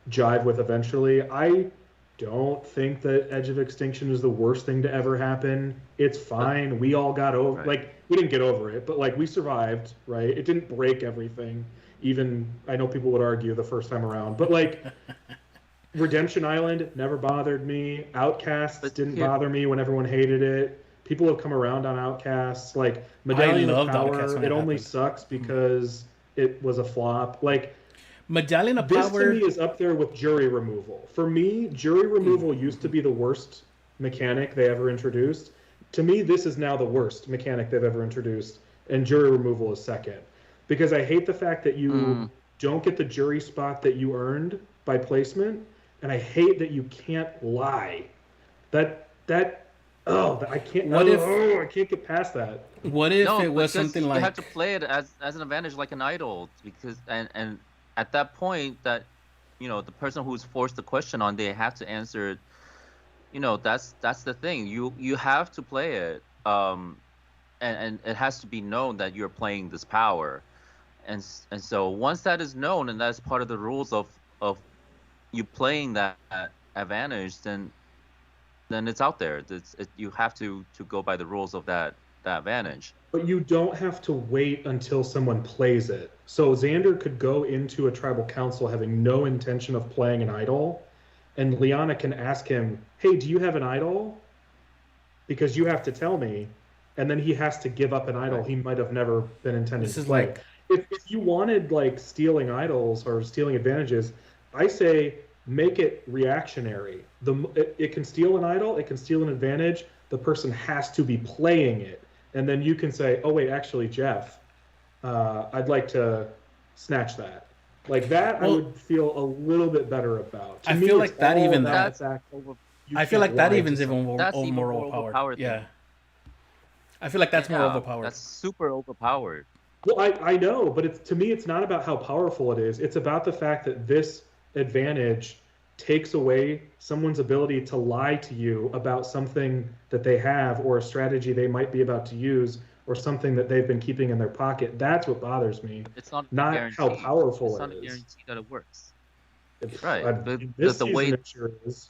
jive with eventually. I don't think that Edge of Extinction is the worst thing to ever happen. It's fine. We all got over, right. Like, we didn't get over it, but like we survived, right? It didn't break everything. Even, I know people would argue the first time around, but like Redemption Island never bothered me. Outcasts didn't bother me when everyone hated it. People have come around on Outcasts. Like Medallion of Power, it only sucks because it was a flop. Like, Medallion of this Power to me is up there with jury removal. For me, jury removal used to be the worst mechanic they ever introduced. To me, this is now the worst mechanic they've ever introduced, and jury removal is second. Because I hate the fact that you don't get the jury spot that you earned by placement, and I hate that you can't lie. I can't. I can't get past that. What if it was something like you have to play it as an advantage, like an idol, because and at that point that the person who's forced the question on, they have to answer it. That's the thing. You have to play it, and it has to be known that you're playing this power, and so once that is known and that's part of the rules of you playing that advantage, then it's out there. You have to go by the rules of that advantage. But you don't have to wait until someone plays it. So Xander could go into a tribal council having no intention of playing an idol, and Liana can ask him, hey, do you have an idol? Because you have to tell me. And then he has to give up an idol he might have never been intending to play. If you wanted like stealing idols or stealing advantages, I say make it reactionary. It can steal an idol, it can steal an advantage. The person has to be playing it. And then you can say, oh, wait, actually, Jeff, I'd like to snatch that. Like that, I would feel a little bit better about. I feel like that even I feel like that even's even more overpowered. Yeah. I feel like that's more overpowered. That's super overpowered. Well, I know, but to me, it's not about how powerful it is. It's about the fact that this advantage takes away someone's ability to lie to you about something that they have or a strategy they might be about to use or something that they've been keeping in their pocket. That's what bothers me. It's not how powerful it is. It's not a guarantee that it works. Right. The way it sure is.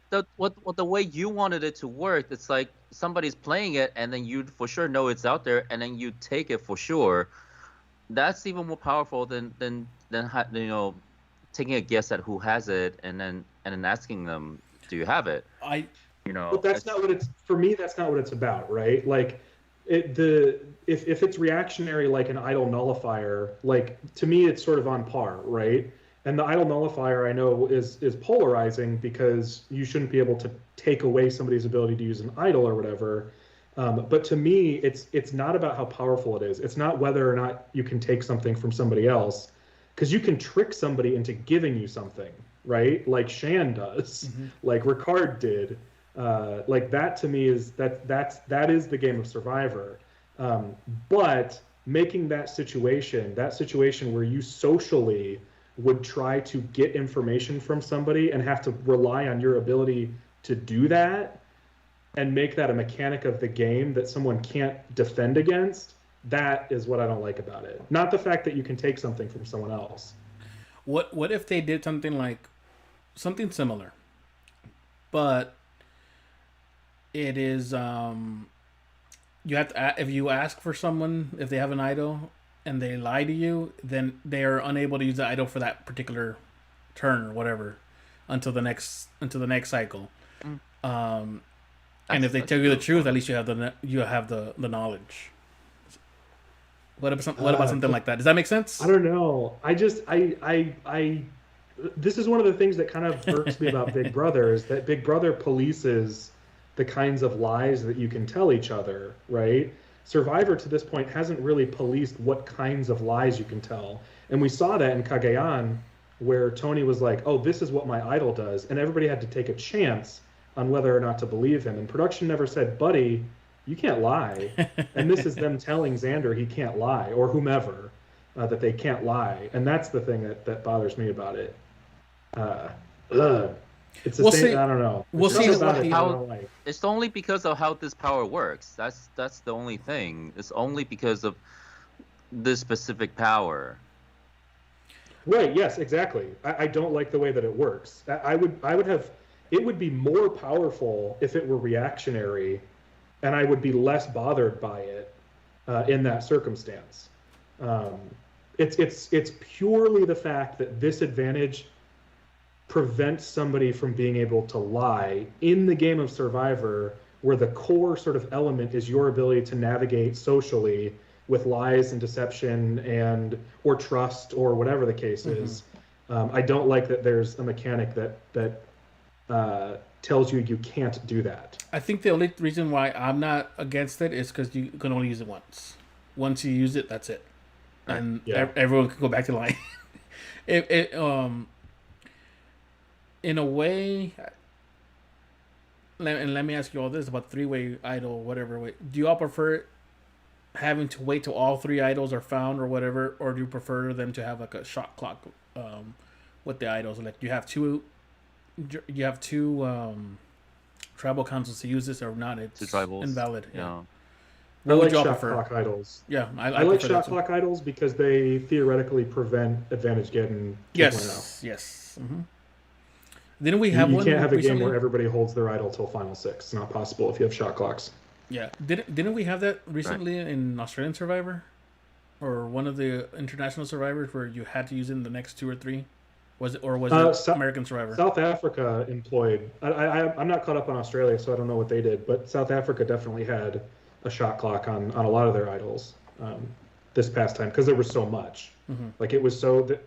The way you wanted it to work, it's like somebody's playing it and then you for sure know it's out there and then you take it for sure. That's even more powerful than taking a guess at who has it and then asking them, do you have it? But that's not what it's, for me, that's not what it's about, right? Like if it's reactionary like an idol nullifier, like to me it's sort of on par, right? And the idol nullifier I know is polarizing because you shouldn't be able to take away somebody's ability to use an idol or whatever. But to me, it's not about how powerful it is. It's not whether or not you can take something from somebody else, because you can trick somebody into giving you something, right? Like Shan does, like Ricard did. Like that to me is that is the game of Survivor. But making that situation where you socially would try to get information from somebody and have to rely on your ability to do that and make that a mechanic of the game that someone can't defend against, that is what I don't like about it. Not the fact that you can take something from someone else. What if they did something similar, but it is you have to if you ask for someone if they have an idol and they lie to you, then they are unable to use the idol for that particular turn or whatever until the next cycle. Um, and if they tell you the truth, at least you have the knowledge. What about something like that? Does that make sense? I don't know. This is one of the things that kind of irks me about Big Brother is that Big Brother polices the kinds of lies that you can tell each other, right? Survivor to this point hasn't really policed what kinds of lies you can tell. And we saw that in Cagayan, where Tony was like, oh, this is what my idol does. And everybody had to take a chance on whether or not to believe him. And production never said, buddy, you can't lie. And this is them telling Xander he can't lie, or whomever, that they can't lie. And that's the thing that bothers me about it. It's the same. I don't know. We'll see it's only because of how this power works. That's the only thing. It's only because of this specific power. Right. Yes. Exactly. I don't like the way that it works. I would have. It would be more powerful if it were reactionary, and I would be less bothered by it in that circumstance. It's purely the fact that this advantage prevents somebody from being able to lie in the game of Survivor, where the core sort of element is your ability to navigate socially with lies and deception or trust or whatever the case is. I don't like that there's a mechanic that tells you can't do that. I think the only reason why I'm not against it is because you can only use it once. Once you use it, that's it, and everyone can go back to lying. In a way, and let me ask you all this about three-way idol, whatever way. Do you all prefer having to wait till all three idols are found or whatever, or do you prefer them to have like a shot clock with the idols? Like you have two tribal councils to use this, or not? It's invalid. Yeah. I like shot clock idols. Yeah, I like shot clock idols because they theoretically prevent advantage getting 2.0. Yes. Mm-hmm. Didn't we have one? You can't have a game where everybody holds their idol till final 6. It's not possible if you have shot clocks. Yeah. Didn't we have that recently in Australian Survivor? Or one of the international Survivors where you had to use it in the next 2 or 3? Was it American Survivor? South Africa employed... I'm not caught up on Australia, so I don't know what they did, but South Africa definitely had a shot clock on a lot of their idols this past time, because there was so much. Mm-hmm. Like it was so... The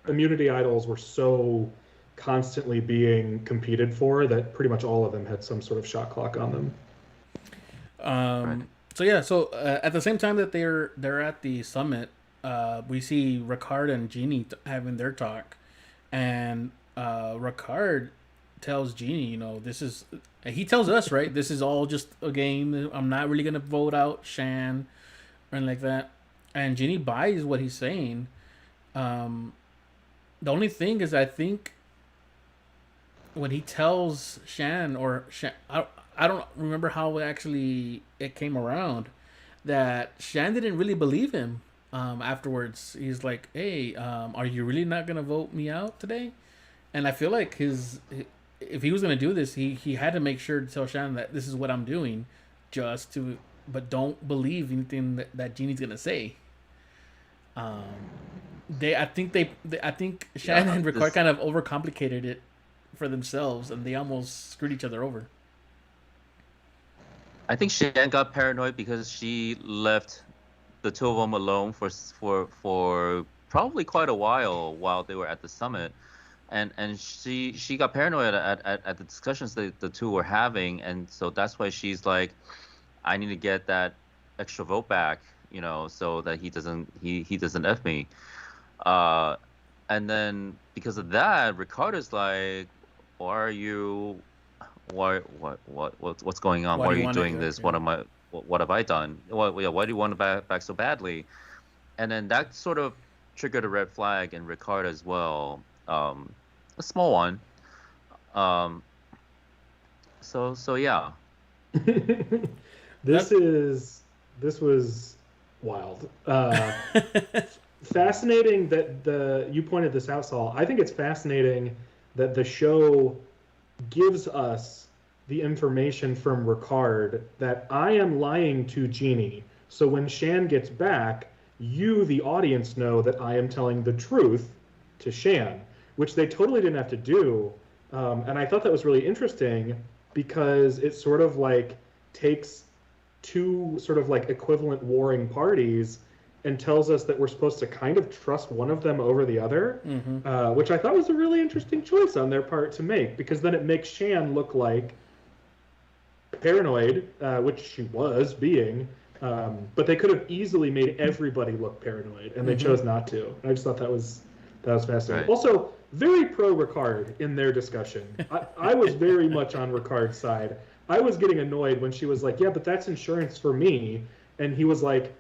immunity idols were so constantly being competed for that pretty much all of them had some sort of shot clock on them. So at the same time that they're at the summit, we see Ricard and Jeannie having their talk, and Ricard tells Jeannie, he tells us, right, this is all just a game. I'm not really gonna vote out Shan or anything like that. And Jeannie buys what he's saying. The only thing is, I think when he tells Shan, I don't remember how it came around, that Shan didn't really believe him. Afterwards, he's like, "Hey, are you really not gonna vote me out today?" And I feel like if he was gonna do this, he had to make sure to tell Shan that this is what I'm doing, but don't believe anything that Jeannie's gonna say. I think Shan and Ricard kind of overcomplicated it for themselves, and they almost screwed each other over. I think Shan got paranoid because she left the two of them alone for probably quite a while they were at the summit, and she got paranoid at the discussions that the two were having, and so that's why she's like, I need to get that extra vote back, so that he doesn't F me, and then because of that, Ricardo's like, what's going on? Why are you doing this? Yeah. What have I done? Why do you want to back so badly? And then that sort of triggered a red flag in Ricardo as well, a small one. So yeah. This was wild. Fascinating that you pointed this out, Saul. I think it's fascinating that the show gives us the information from Ricard that I am lying to Jeannie. So when Shan gets back, you, the audience, know that I am telling the truth to Shan, which they totally didn't have to do. And I thought that was really interesting because it sort of like takes two sort of like equivalent warring parties and tells us that we're supposed to kind of trust one of them over the other, which I thought was a really interesting choice on their part to make, because then it makes Shan look like paranoid, which she was being, but they could have easily made everybody look paranoid, and they chose not to. And I just thought that was fascinating. Right. Also, very pro Ricard in their discussion. I was very much on Ricard's side. I was getting annoyed when she was like, "Yeah, but that's insurance for me," and he was like,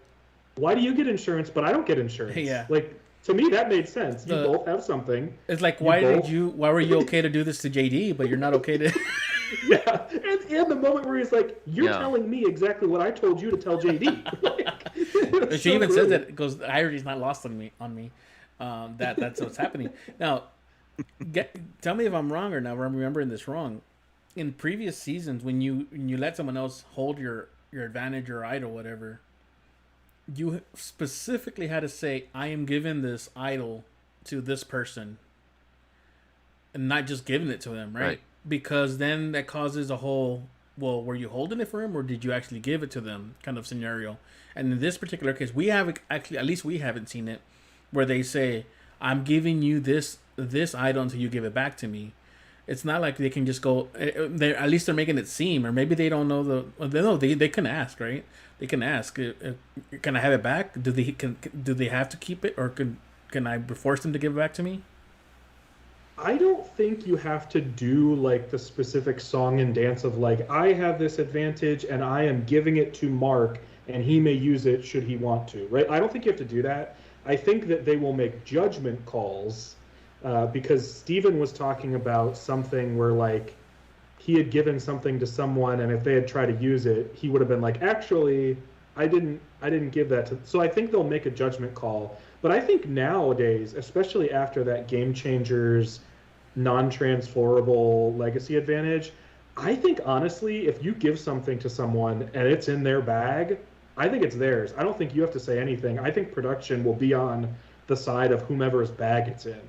"Why do you get insurance, but I don't get insurance?" Yeah. Like, to me, that made sense. You both have something. It's like, why were you okay to do this to JD, but you're not okay to... Yeah, and the moment where he's like, "You're telling me exactly what I told you to tell JD." She even says that, because the irony's not lost on me. That's what's happening. Now, tell me if I'm wrong or not, or I'm remembering this wrong. In previous seasons, when you let someone else hold your advantage or idol, whatever, you specifically had to say, "I am giving this idol to this person," and not just giving it to them, right? Because then that causes a whole, well, were you holding it for him or did you actually give it to them kind of scenario. And in this particular case, we have actually, at least we haven't seen it, where they say, "I'm giving you this idol until you give it back to me." It's not like they can just go. At least they're making it seem, or maybe they don't know they can ask, right? They can ask, "Can I have it back? Do they have to keep it, or can I force them to give it back to me?" I don't think you have to do like the specific song and dance of like, "I have this advantage and I am giving it to Mark and he may use it should he want to," right? I don't think you have to do that. I think that they will make judgment calls, because Steven was talking about something where like he had given something to someone, and if they had tried to use it, he would have been like, "Actually, I didn't give that to." So I think they'll make a judgment call. But I think nowadays, especially after that Game Changers non-transferable legacy advantage, I think honestly, if you give something to someone and it's in their bag, I think it's theirs. I don't think you have to say anything. I think production will be on the side of whomever's bag it's in.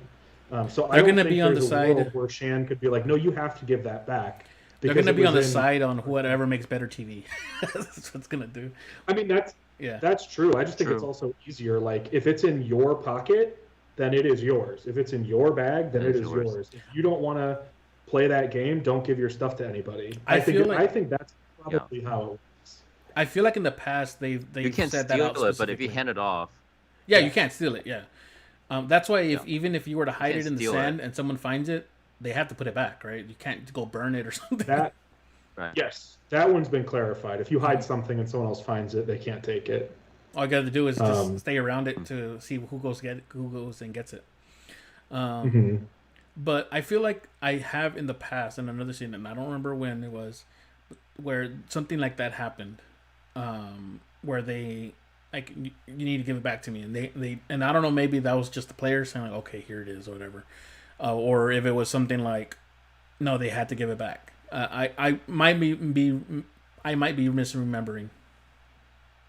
So I don't think be on the there's a side world where Shan could be like, "No, you have to give that back." They're going to be on the side on whatever makes better TV. That's what it's going to do. I mean, that's true. I just think it's also easier. Like, if it's in your pocket, then it is yours. If it's in your bag, then it is yours. If you don't want to play that game, don't give your stuff to anybody. I think that's probably how it works. I feel like in the past they you can't said steal that out it, but if you hand it off, you can't steal it. Yeah, that's why even if you were to hide it in the sand and someone finds it, they have to put it back, right? You can't go burn it or something. Yes, that one's been clarified. If you hide something and someone else finds it, they can't take it. All you got to do is just stay around it to see who goes and gets it. But I feel like I have in the past in another scene, and I don't remember when it was, where something like that happened, where they like, "You need to give it back to me," and they and I don't know, maybe that was just the players saying like, "Okay, here it is," or whatever, or if it was something like, no, they had to give it back. I might be misremembering.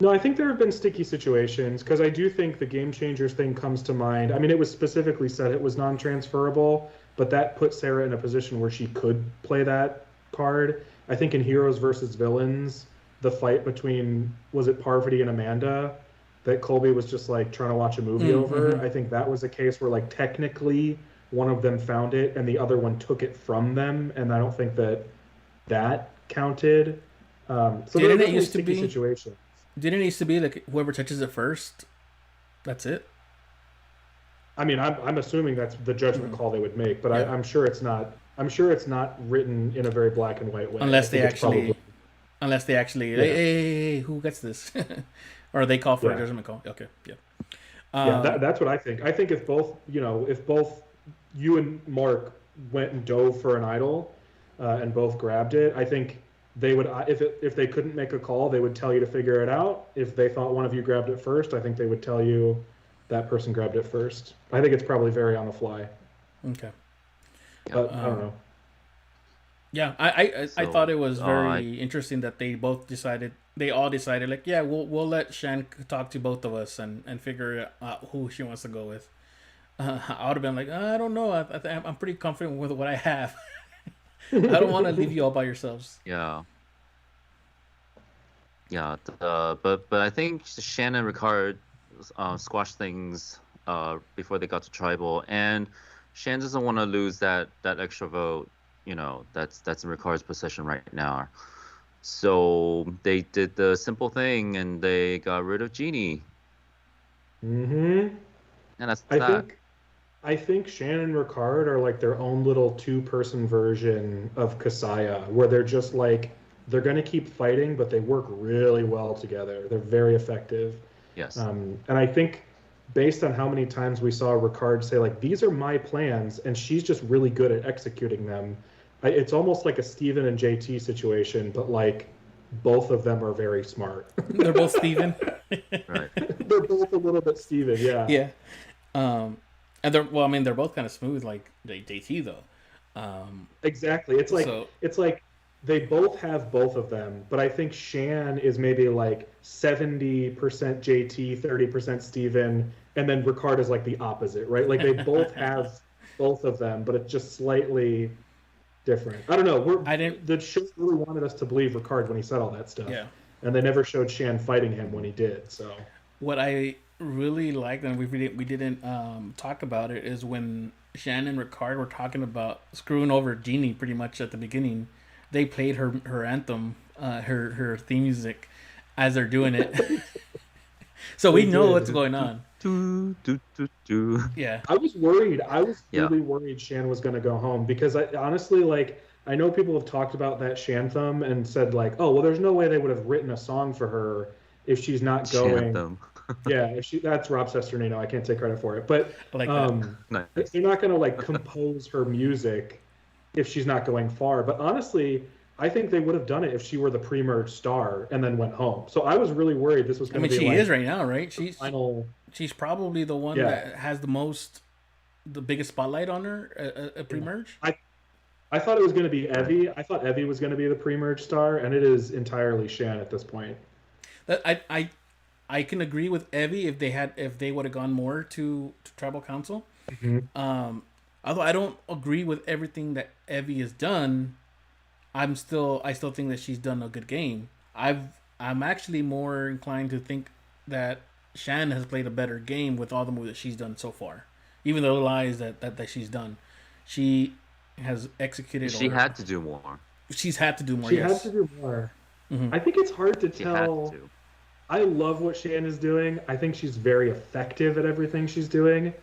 No, I think there have been sticky situations, because I do think the Game Changers thing comes to mind. I mean, it was specifically said it was non-transferable, but that put Sarah in a position where she could play that card. I think in Heroes versus Villains, the fight between, was it Parvati and Amanda, that Colby was just like trying to watch a movie over. I think that was a case where like technically one of them found it and the other one took it from them, and I don't think that counted. So didn't there it used to be situations. Didn't it used to be like whoever touches it first, that's it? I mean, I'm assuming that's the judgment call they would make, but I'm sure it's not. I'm sure it's not written in a very black and white way. Unless they actually, hey, who gets this? Or they call for a judgment call. Okay, that's what I think. I think if both you and Mark went and dove for an idol, and both grabbed it, I think they would, if they couldn't make a call, they would tell you to figure it out. If they thought one of you grabbed it first, I think they would tell you that person grabbed it first. I think it's probably very on the fly. Okay. But I don't know. Yeah, I thought it was I very interesting that they all decided like, yeah, we'll let Shan talk to both of us and figure out who she wants to go with. I would have been like, I don't know, I'm pretty confident with what I have. I don't want to leave you all by yourselves. yeah. Yeah, but I think Shannon and Ricard squashed things before they got to tribal, and Shan doesn't want to lose that extra vote. That's in Ricard's possession right now. So they did the simple thing, and they got rid of Genie, Mm-hmm. and that's I that. think I think Shan and Ricard are like their own little two-person version of Kasaya, where they're just like they're gonna keep fighting, but they work really well together. They're very effective. Yes. And I think based on how many times we saw Ricard say like these are my plans, and she's just really good at executing them. It's almost like a Steven and JT situation, but like both of them are very smart. They're both Steven. Right. They're both a little bit Steven, yeah. Yeah. And they're both kind of smooth like JT though. Exactly. It's like they both have both of them, but I think Shan is maybe like 70% JT, 30% Steven, and then Ricard is like the opposite, right? Like they both have both of them, but it's just slightly different. I don't know. The show really wanted us to believe Ricard when he said all that stuff. Yeah. And they never showed Shan fighting him when he did. So what I really liked, and we didn't talk about it, is when Shan and Ricard were talking about screwing over Genie pretty much at the beginning. They played her anthem, her theme music, as they're doing it. So we know what's going on. Yeah. I was worried. I was really worried Shan was going to go home because I honestly, like, I know people have talked about that Shantham and said like, oh, well, there's no way they would have written a song for her if she's not going. Shantham. Yeah, that's Rob Sesternino. I can't take credit for it, but I like that. Nice. they're not going to like compose her music if she's not going far. But honestly, I think they would have done it if she were the pre-merge star and then went home. So I was really worried this was going to be. She like, is right now, right? She's probably the one that has the biggest spotlight on her a pre-merge. I thought it was going to be Evie. I thought Evie was going to be the pre-merge star, and it is entirely Shan at this point. I can agree with Evie if they would have gone more to Tribal Council. Mm-hmm. Although I don't agree with everything that Evie has done, I still think that she's done a good game. I'm actually more inclined to think that Shan has played a better game with all the moves that she's done so far. Even the lies that she's done, she has executed. She had to do more. She's had to do more. She had to do more. Mm-hmm. I think it's hard to She tell. had to. I love what Shan is doing. I think she's very effective at everything she's doing.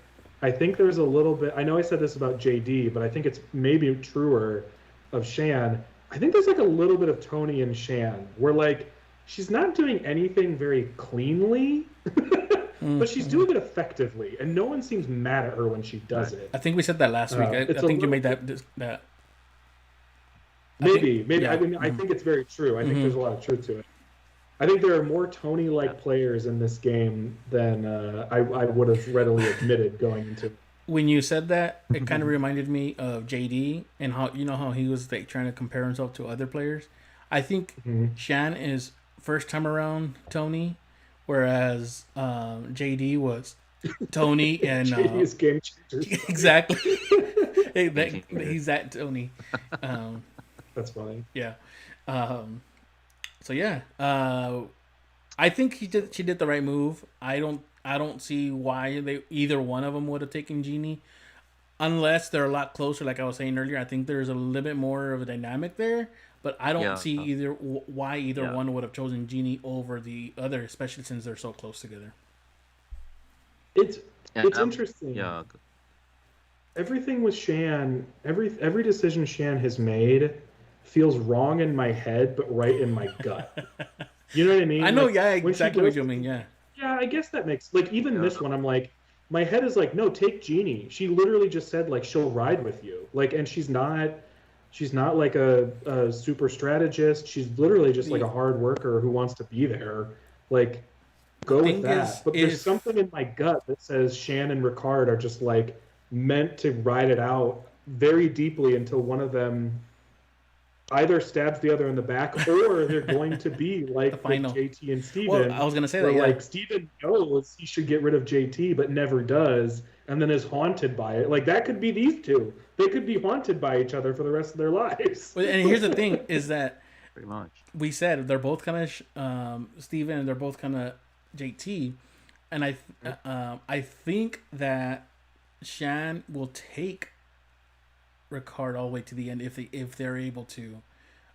I think there's a little bit. I know I said this about JD, but I think it's maybe truer of Shan. I think there's like a little bit of Tony and Shan, where like she's not doing anything very cleanly, but she's doing it effectively, and no one seems mad at her when she does it. I think we said that last week. I think you made that. Maybe. Yeah. I mean, I think it's very true. I think there's a lot of truth to it. I think there are more Tony-like players in this game than I would have readily admitted going into it. When you said that, it kind of reminded me of JD and how he was like trying to compare himself to other players. I think Shan is first time around Tony, whereas JD was Tony and JD is game changer. Exactly. He's that Tony. That's funny. Yeah. So yeah, I think she did the right move. I don't see why either one of them would have taken Genie, unless they're a lot closer. Like I was saying earlier, I think there's a little bit more of a dynamic there. But I don't see why either one would have chosen Genie over the other, especially since they're so close together. It's interesting. Yeah. Everything with Shan, every decision Shan has made feels wrong in my head, but right in my gut. You know what I mean? I know, like, exactly what you mean, yeah. Yeah, I guess that makes like even this one. I'm like, my head is like, no, take Genie. She literally just said like she'll ride with you, like, and she's not like a super strategist. She's literally just like a hard worker who wants to be there. Like, go with that. But there's something in my gut that says Shan and Ricard are just like meant to ride it out very deeply until one of them either stabs the other in the back, or they're going to be like with JT and Steven. Well, I was gonna say that. Yeah. Like Steven knows he should get rid of JT, but never does, and then is haunted by it. Like that could be these two. They could be haunted by each other for the rest of their lives. And here's the thing: is that pretty much we said they're both kind of Steven, and they're both kind of JT, and I think that Shan will take Ricard all the way to the end if they're able to,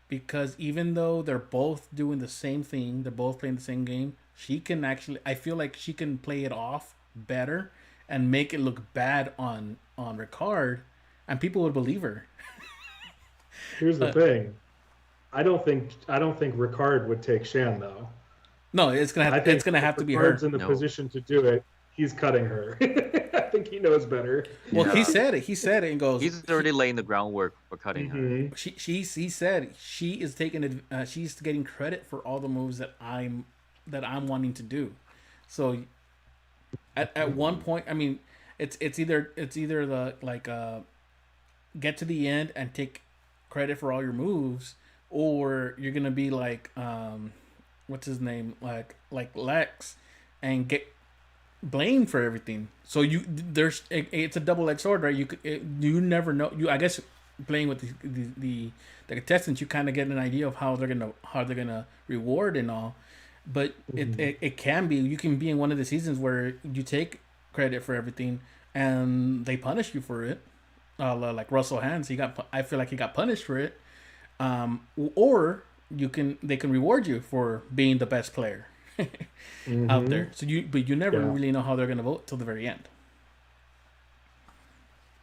because even though they're both doing the same thing, they're both playing the same game, she can actually, I feel like she can play it off better and make it look bad on Ricard, and people would believe her. Here's the thing, I don't think Ricard would take Shan though. No, it's gonna have to be her. Ricard's in the position to do it. He's cutting her. I think he knows better. Well, he said it. He said it and goes. He's already laying the groundwork for cutting her. He said she is taking she's getting credit for all the moves that I'm wanting to do. So at one point, I mean, it's either the like get to the end and take credit for all your moves, or you're gonna be like what's his name, like Lex, and get blamed for everything. So it's a double-edged sword, right? You never know. I guess playing with the contestants, you kind of get an idea of how they're gonna reward and all. But it can be, you can be in one of the seasons where you take credit for everything and they punish you for it. Like Russell Hands, I feel like he got punished for it. Or they can reward you for being the best player out there. So you never really know how they're gonna vote till the very end.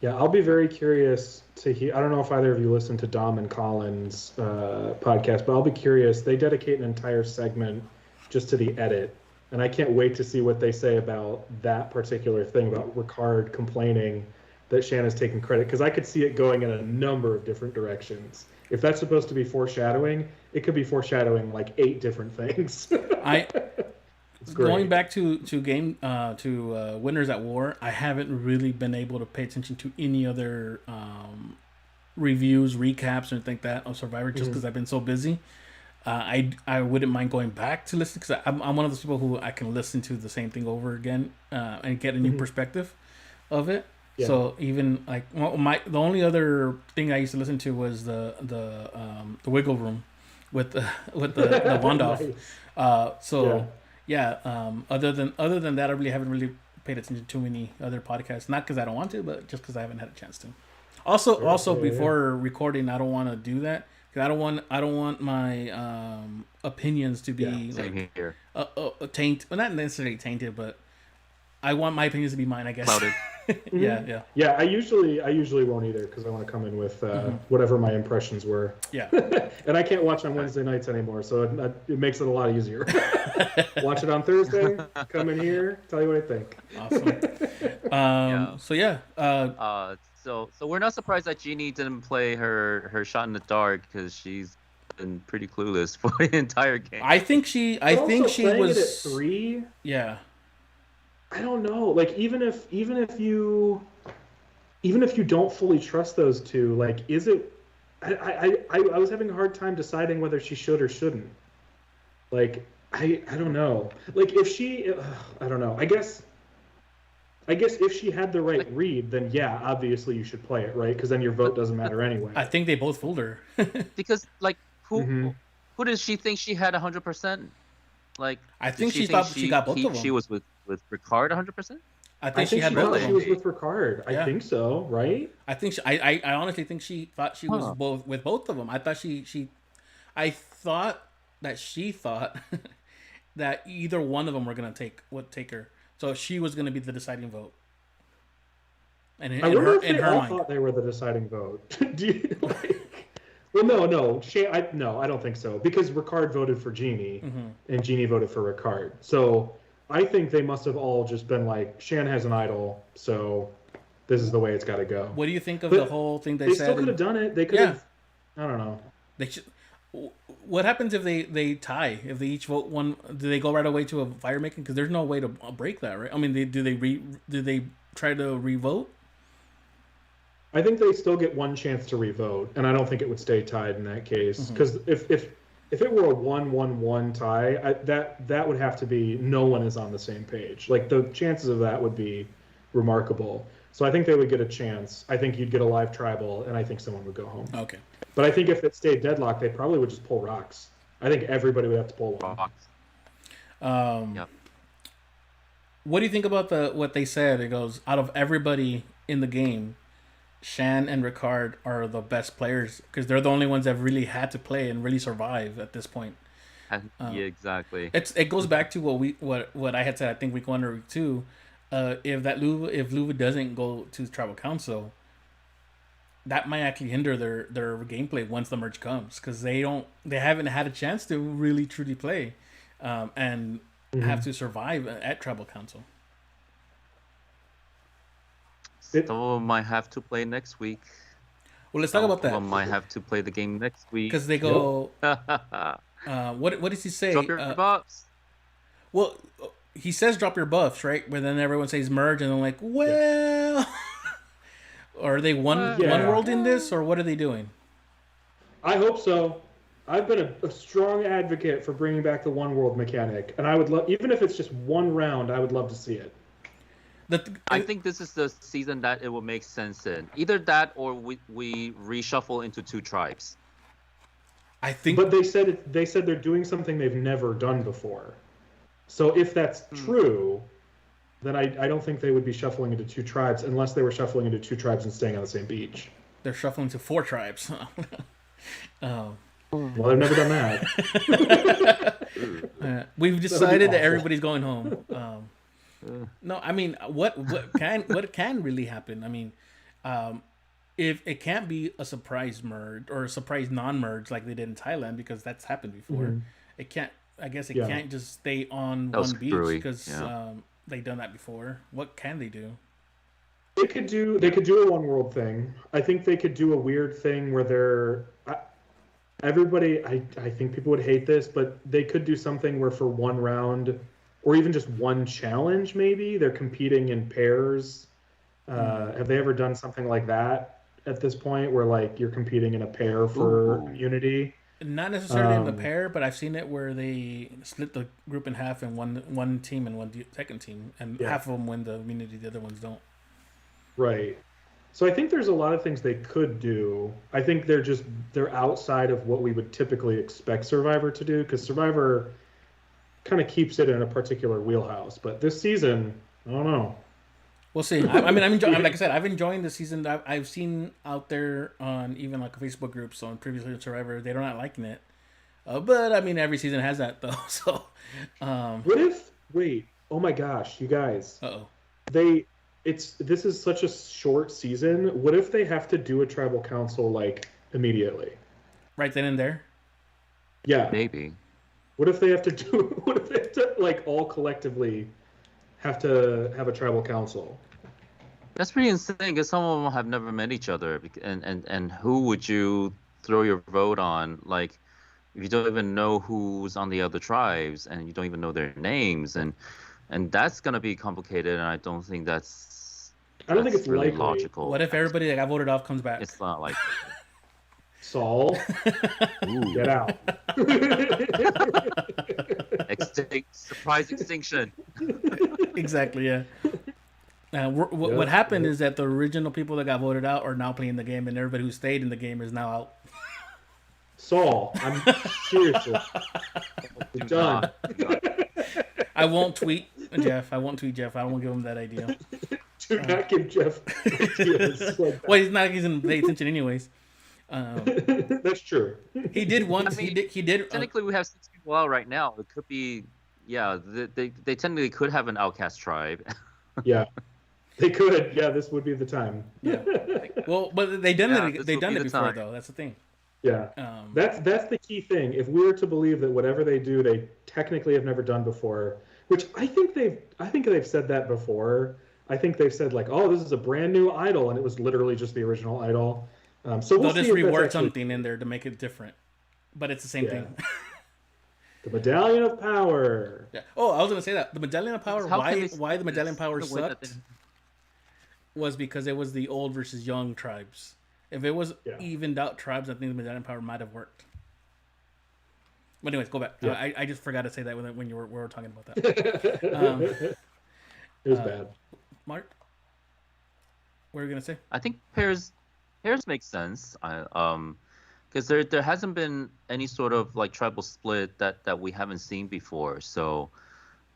Yeah, I'll be very curious to hear. I don't know if either of you listen to Dom and Colin's podcast, but I'll be curious. They dedicate an entire segment just to the edit, and I can't wait to see what they say about that particular thing about Ricard complaining that Shanna's taking credit, because I could see it going in a number of different directions. If that's supposed to be foreshadowing, it could be foreshadowing like 8 different things. Going back to Winners at War, I haven't really been able to pay attention to any other reviews, recaps, or anything like that of Survivor, just because I've been so busy. I wouldn't mind going back to listen, because I'm one of those people who I can listen to the same thing over again and get a new perspective of it. Yeah. So even like the only other thing I used to listen to was the Wiggle Room with the Wandoff. Nice. Other than that, I really haven't paid attention to too many other podcasts. Not because I don't want to, but just because I haven't had a chance to. Also, before recording, I don't want to do that, because I don't want my opinions to be tainted. Well, not necessarily tainted, but I want my opinions to be mine, I guess. Clouded. Yeah. I usually won't either, because I want to come in with whatever my impressions were. Yeah. And I can't watch on Wednesday nights anymore, so it makes it a lot easier. Watch it on Thursday. Come in here, tell you what I think. Awesome. So we're not surprised that Jeannie didn't play her shot in the dark, because she's been pretty clueless for the entire game. I think she was at 3. Yeah. I don't know. Like even if you don't fully trust those two, like is it? I was having a hard time deciding whether she should or shouldn't. Like I don't know. Like if she, I don't know. I guess if she had the right read, then yeah, obviously you should play it, right? Because then your vote doesn't matter anyway. I think they both fooled her. Because like who does she think she had 100%? Like I think she thought she got both of them. She was with Ricard 100%. I think she had both of them. She was with Ricard. I think so, right? I think I honestly think she thought she was with both of them. I thought I thought that she thought that either one of them were gonna take her, so she was gonna be the deciding vote. And I wonder if they all thought they were the deciding vote. Do you like? Well, no. I don't think so, because Ricard voted for Jeannie, and Jeannie voted for Ricard. So I think they must have all just been like, Shan has an idol, so this is the way it's got to go. What do you think of the whole thing they said? They still could have done it. They could have. I don't know. What happens if they tie? If they each vote one, do they go right away to a fire making? Because there's no way to break that, right? I mean, do they try to re-vote? I think they still get one chance to revote, and I don't think it would stay tied in that case. Because if it were a 1-1-1 tie, that would have to be no one is on the same page. Like the chances of that would be remarkable. So I think they would get a chance. I think you'd get a live tribal, and I think someone would go home. Okay. But I think if it stayed deadlocked, they probably would just pull rocks. I think everybody would have to pull one. Yep. What do you think about what they said? It goes, out of everybody in the game, Shan and Ricard are the best players because they're the only ones that really had to play and really survive at this point. Yeah, exactly. It goes back to what I had said. I think week 1 or week 2. If Luva doesn't go to Tribal Council, that might actually hinder their gameplay once the merge comes because they haven't had a chance to really truly play, and have to survive at Tribal Council. Some of them might have to play next week. Well, let's talk about that. Some of them might have to play the game next week. Because they go... what does he say? Drop your buffs. Well, he says drop your buffs, right? But then everyone says merge, and I'm like, well... Are they one world in this, or what are they doing? I hope so. I've been a strong advocate for bringing back the one world mechanic, and I would love, even if it's just one round, I would love to see it. I think this is the season that it will make sense in. Either that, or we reshuffle into 2 tribes. I think, but they said they're doing something they've never done before. So if that's true, then I don't think they would be shuffling into 2 tribes unless they were shuffling into 2 tribes and staying on the same beach. They're shuffling to 4 tribes. Well, they've never done that. We've decided that everybody's going home. No, I mean, what can really happen? I mean, if it can't be a surprise merge or a surprise non-merge like they did in Thailand, because that's happened before. It can't. I guess it can't just stay on one beach because they've done that before. What can they do? They could do a one world thing. I think they could do a weird thing where they're everybody. I think people would hate this, but they could do something where for one round, or even just one challenge, maybe they're competing in pairs. Have they ever done something like that at this point, where like you're competing in a pair for immunity? Not necessarily in the pair, but I've seen it where they split the group in half, and one team and one second team, and half of them win the immunity, the other ones don't. Right. So I think there's a lot of things they could do. I think they're outside of what we would typically expect Survivor to do, because Survivor kind of keeps it in a particular wheelhouse. But this season, I don't know. We'll see. I mean, I'm enjoying. Like I said, I've enjoyed the season that I've seen out there on even like Facebook groups on previously Survivor. They're not liking it, but I mean, every season has that though. So, what if? Wait. Oh my gosh, you guys. This is such a short season. What if they have to do a tribal council like immediately? Right then and there. Yeah. Maybe. What if they have to like all collectively have to have a tribal council? That's pretty insane because some of them have never met each other, and who would you throw your vote on? Like, if you don't even know who's on the other tribes and you don't even know their names, and that's gonna be complicated. And I don't think I don't think it's really logical. What if everybody that got voted off comes back? It's not like Saul, get out. Surprise extinction. Exactly. Yeah. What happened is that the original people that got voted out are now playing the game, and everybody who stayed in the game is now out. Saul, I'm seriously done. I won't tweet Jeff. I won't give him that idea. Do not give Jeff ideas. Well, he's not going to pay attention anyways. That's true. He did once. I mean, he did. Technically, we have 6 people out right now. It could be, they technically could have an outcast tribe. Yeah, they could. Yeah, this would be the time. Yeah. Well, but they've done it before, time. Though. That's the thing. Yeah, that's the key thing. If we were to believe that whatever they do, they technically have never done before, which I think they've said that before. I think they've said like, "Oh, this is a brand new idol," and it was literally just the original idol. So they'll just reword something in there to make it different, but it's the same thing. The Medallion of Power. Yeah. Oh, I was gonna say that the Medallion of Power. Why the Medallion of Power sucked? was because it was the old versus young tribes. If it was Yeah. evened out tribes, I think the Midnight Empire might have worked. But anyways, go back. Yeah. I just forgot to say that when we were talking about that. It was bad. Mark, what are you gonna say? I think pairs make sense. Because there hasn't been any sort of like tribal split that we haven't seen before. So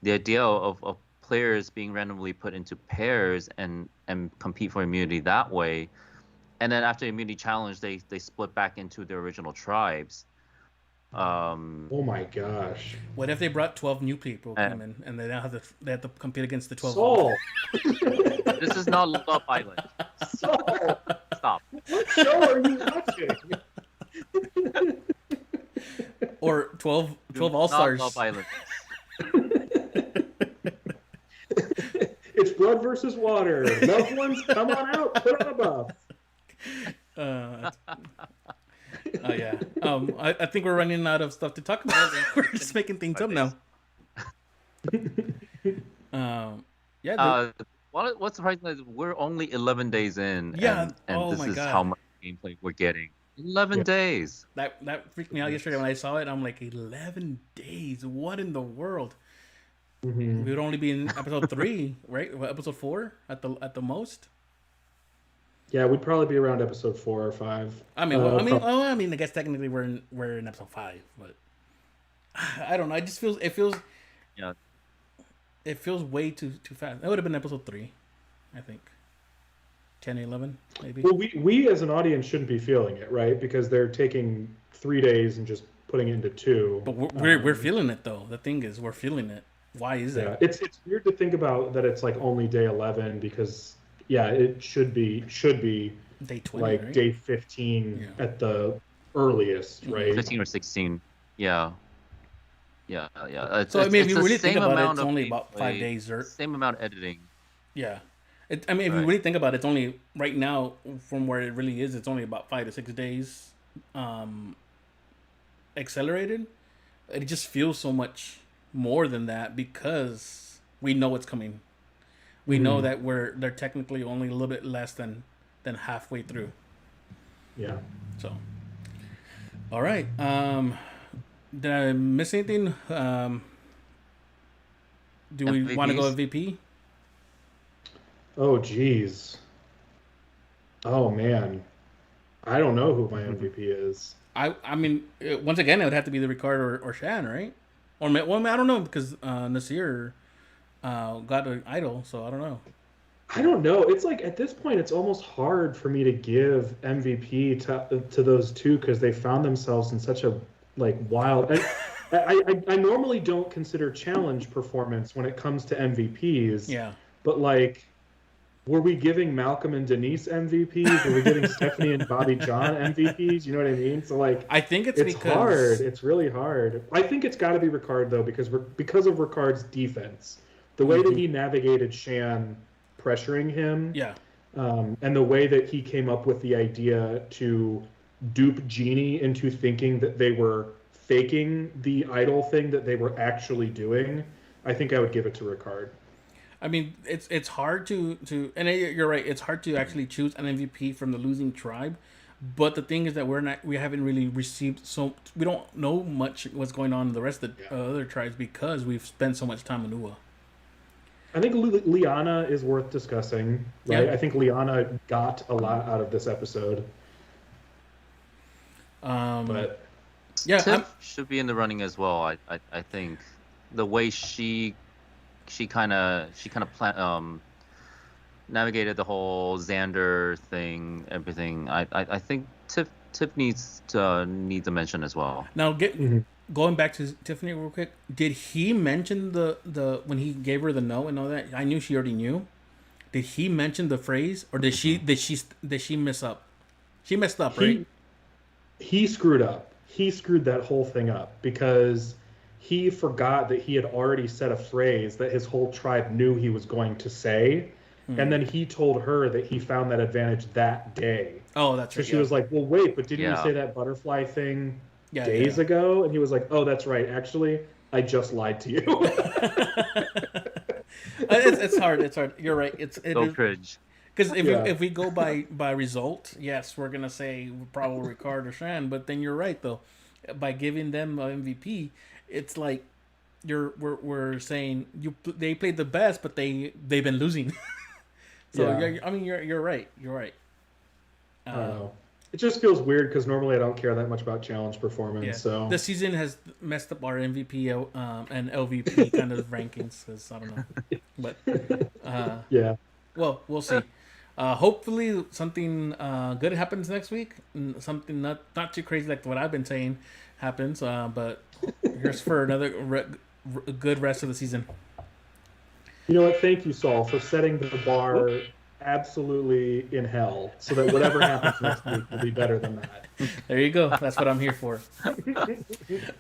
the idea of players being randomly put into pairs and compete for immunity that way, and then after immunity challenge, they split back into their original tribes. Oh my gosh. What if they brought 12 new people came in and they now have to compete against the 12? Saul. This is not Love Island. Saul. Stop. What show are you watching? Or 12 Do All Stars. not Love Island. It's blood versus water. Loved ones, come on out. Put on a buff. Oh yeah. I think we're running out of stuff to talk about. We're just making things up now. Yeah. What's surprising is we're only 11 days in. Yeah. And this my is God. how much gameplay we're getting. 11 days. That freaked me out yesterday when I saw it. I'm like, 11 days. What in the world? Mm-hmm. We would only be in episode 3, right? Well, episode 4 at the most. Yeah, we'd probably be around episode 4 or 5. I guess technically we're in episode 5, but I don't know. It feels Yeah. It feels way too fast. That would have been episode 3, I think. 10, 11, maybe. Well, we as an audience shouldn't be feeling it, right? Because they're taking 3 days and just putting it into 2. But we're feeling it though. The thing is, we're feeling it. Why is Yeah, it? it's weird to think about that it's like only day 11 because it should be Day 20, like right? day 15 at the earliest, right? 15 or 16. Yeah. Yeah. So if you the really same think about it, amount it's of only about gameplay, 5 days, or same amount of editing. yeah. If you really think about it, it's only right now from where it really is. It's only about 5 to 6 days, accelerated. It just feels so much more than that because we know it's coming. We know that they're technically only a little bit less than halfway through. Yeah. So, all right. Did I miss anything? Do we want to go MVP? Oh geez. Oh man. I don't know who my MVP is. I mean, once again, it would have to be the Ricard or Shan, right? Or well, I don't know because Nasir got an idol, so I don't know. I don't know. It's like at this point, it's almost hard for me to give MVP to those two because they found themselves in such a like wild. I normally don't consider challenge performance when it comes to MVPs. Yeah. But like, were we giving Malcolm and Denise MVPs? Were we giving Stephanie and Bobby John MVPs? You know what I mean? So like, I think it's because hard. It's really hard. I think it's got to be Ricard though because of Ricard's defense, the way that he navigated Shan pressuring him, and the way that he came up with the idea to dupe Jeannie into thinking that they were faking the idol thing that they were actually doing. I think I would give it to Ricard. I mean, it's hard to and you're right. It's hard to actually choose an MVP from the losing tribe, but the thing is that we haven't really received we don't know much what's going on in the rest of the other tribes because we've spent so much time in UA. I think Liana is worth discussing, right? Yeah. I think Liana got a lot out of this episode. But yeah, Tiff should be in the running as well. I think the way she kind of navigated the whole Xander thing, everything. I think Tiff needs a mention as well. Now going back to Tiffany real quick, did he mention the when he gave her the no and all that? I knew she already knew. Did he mention the phrase, or did she mess up? She messed up, right? He screwed up. He screwed that whole thing up because he forgot that he had already said a phrase that his whole tribe knew he was going to say. And then he told her that he found that advantage that day. Oh, that's right. So she was like, well, wait, but didn't you say that butterfly thing days ago? And he was like, oh, that's right. Actually, I just lied to you. It's hard. It's hard. You're right. It is cringe. Because Yeah. if we go by result, yes, we're gonna say probably Ricard or Shan. But then you're right though. By giving them an MVP, it's like we're saying they played the best, but they've been losing. So Yeah. I mean you're right. You're right. I don't know. It just feels weird because normally I don't care that much about challenge performance. Yeah. So The season has messed up our MVP and LVP kind of rankings. Cause I don't know, but yeah. well, we'll see. Hopefully, something good happens next week. Something not too crazy like what I've been saying happens. But here's for another good rest of the season. You know what? Thank you, Saul, for setting the bar absolutely in hell, so that whatever happens next week will be better than that. There you go. That's what I'm here for.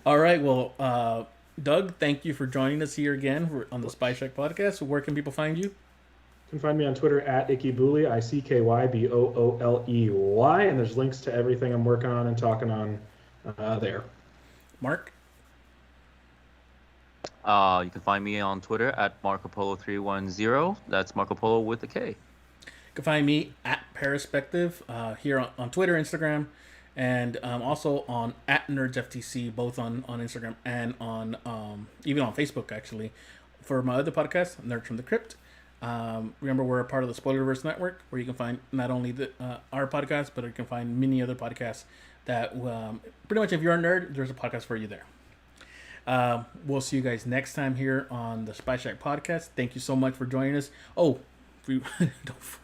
All right. Well, Doug, thank you for joining us here again on the Spyshack Podcast. Where can people find you? You can find me on Twitter at IckyBooley, ICKYBOOLEY, and there's links to everything I'm working on and talking on there. Mark? You can find me on Twitter at MarcoPolo310. That's Marco Polo with a K. You can find me at Perspective here on Twitter, Instagram, and also on at NerdsFTC, both on Instagram and on even on Facebook, actually. For my other podcast, Nerds from the Crypt. Remember, we're a part of the Spoilerverse Network, where you can find not only our podcast, but you can find many other podcasts that pretty much if you're a nerd, there's a podcast for you there. We'll see you guys next time here on the Spyshack Podcast. Thank you so much for joining us. Oh,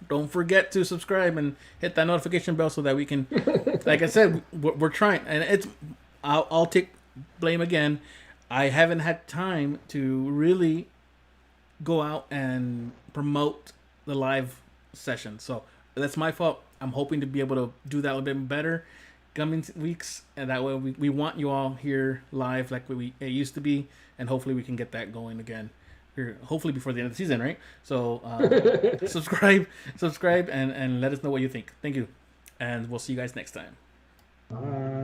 don't forget to subscribe and hit that notification bell so that we can, like I said, we're trying, and I'll take blame again. I haven't had time to really go out and promote the live session, so that's my fault. I'm hoping to be able to do that a little bit better coming weeks, and that way we want you all here live like it used to be, and hopefully we can get that going again here, hopefully before the end of the season, right? So subscribe and let us know what you think. Thank you, and we'll see you guys next time. Bye.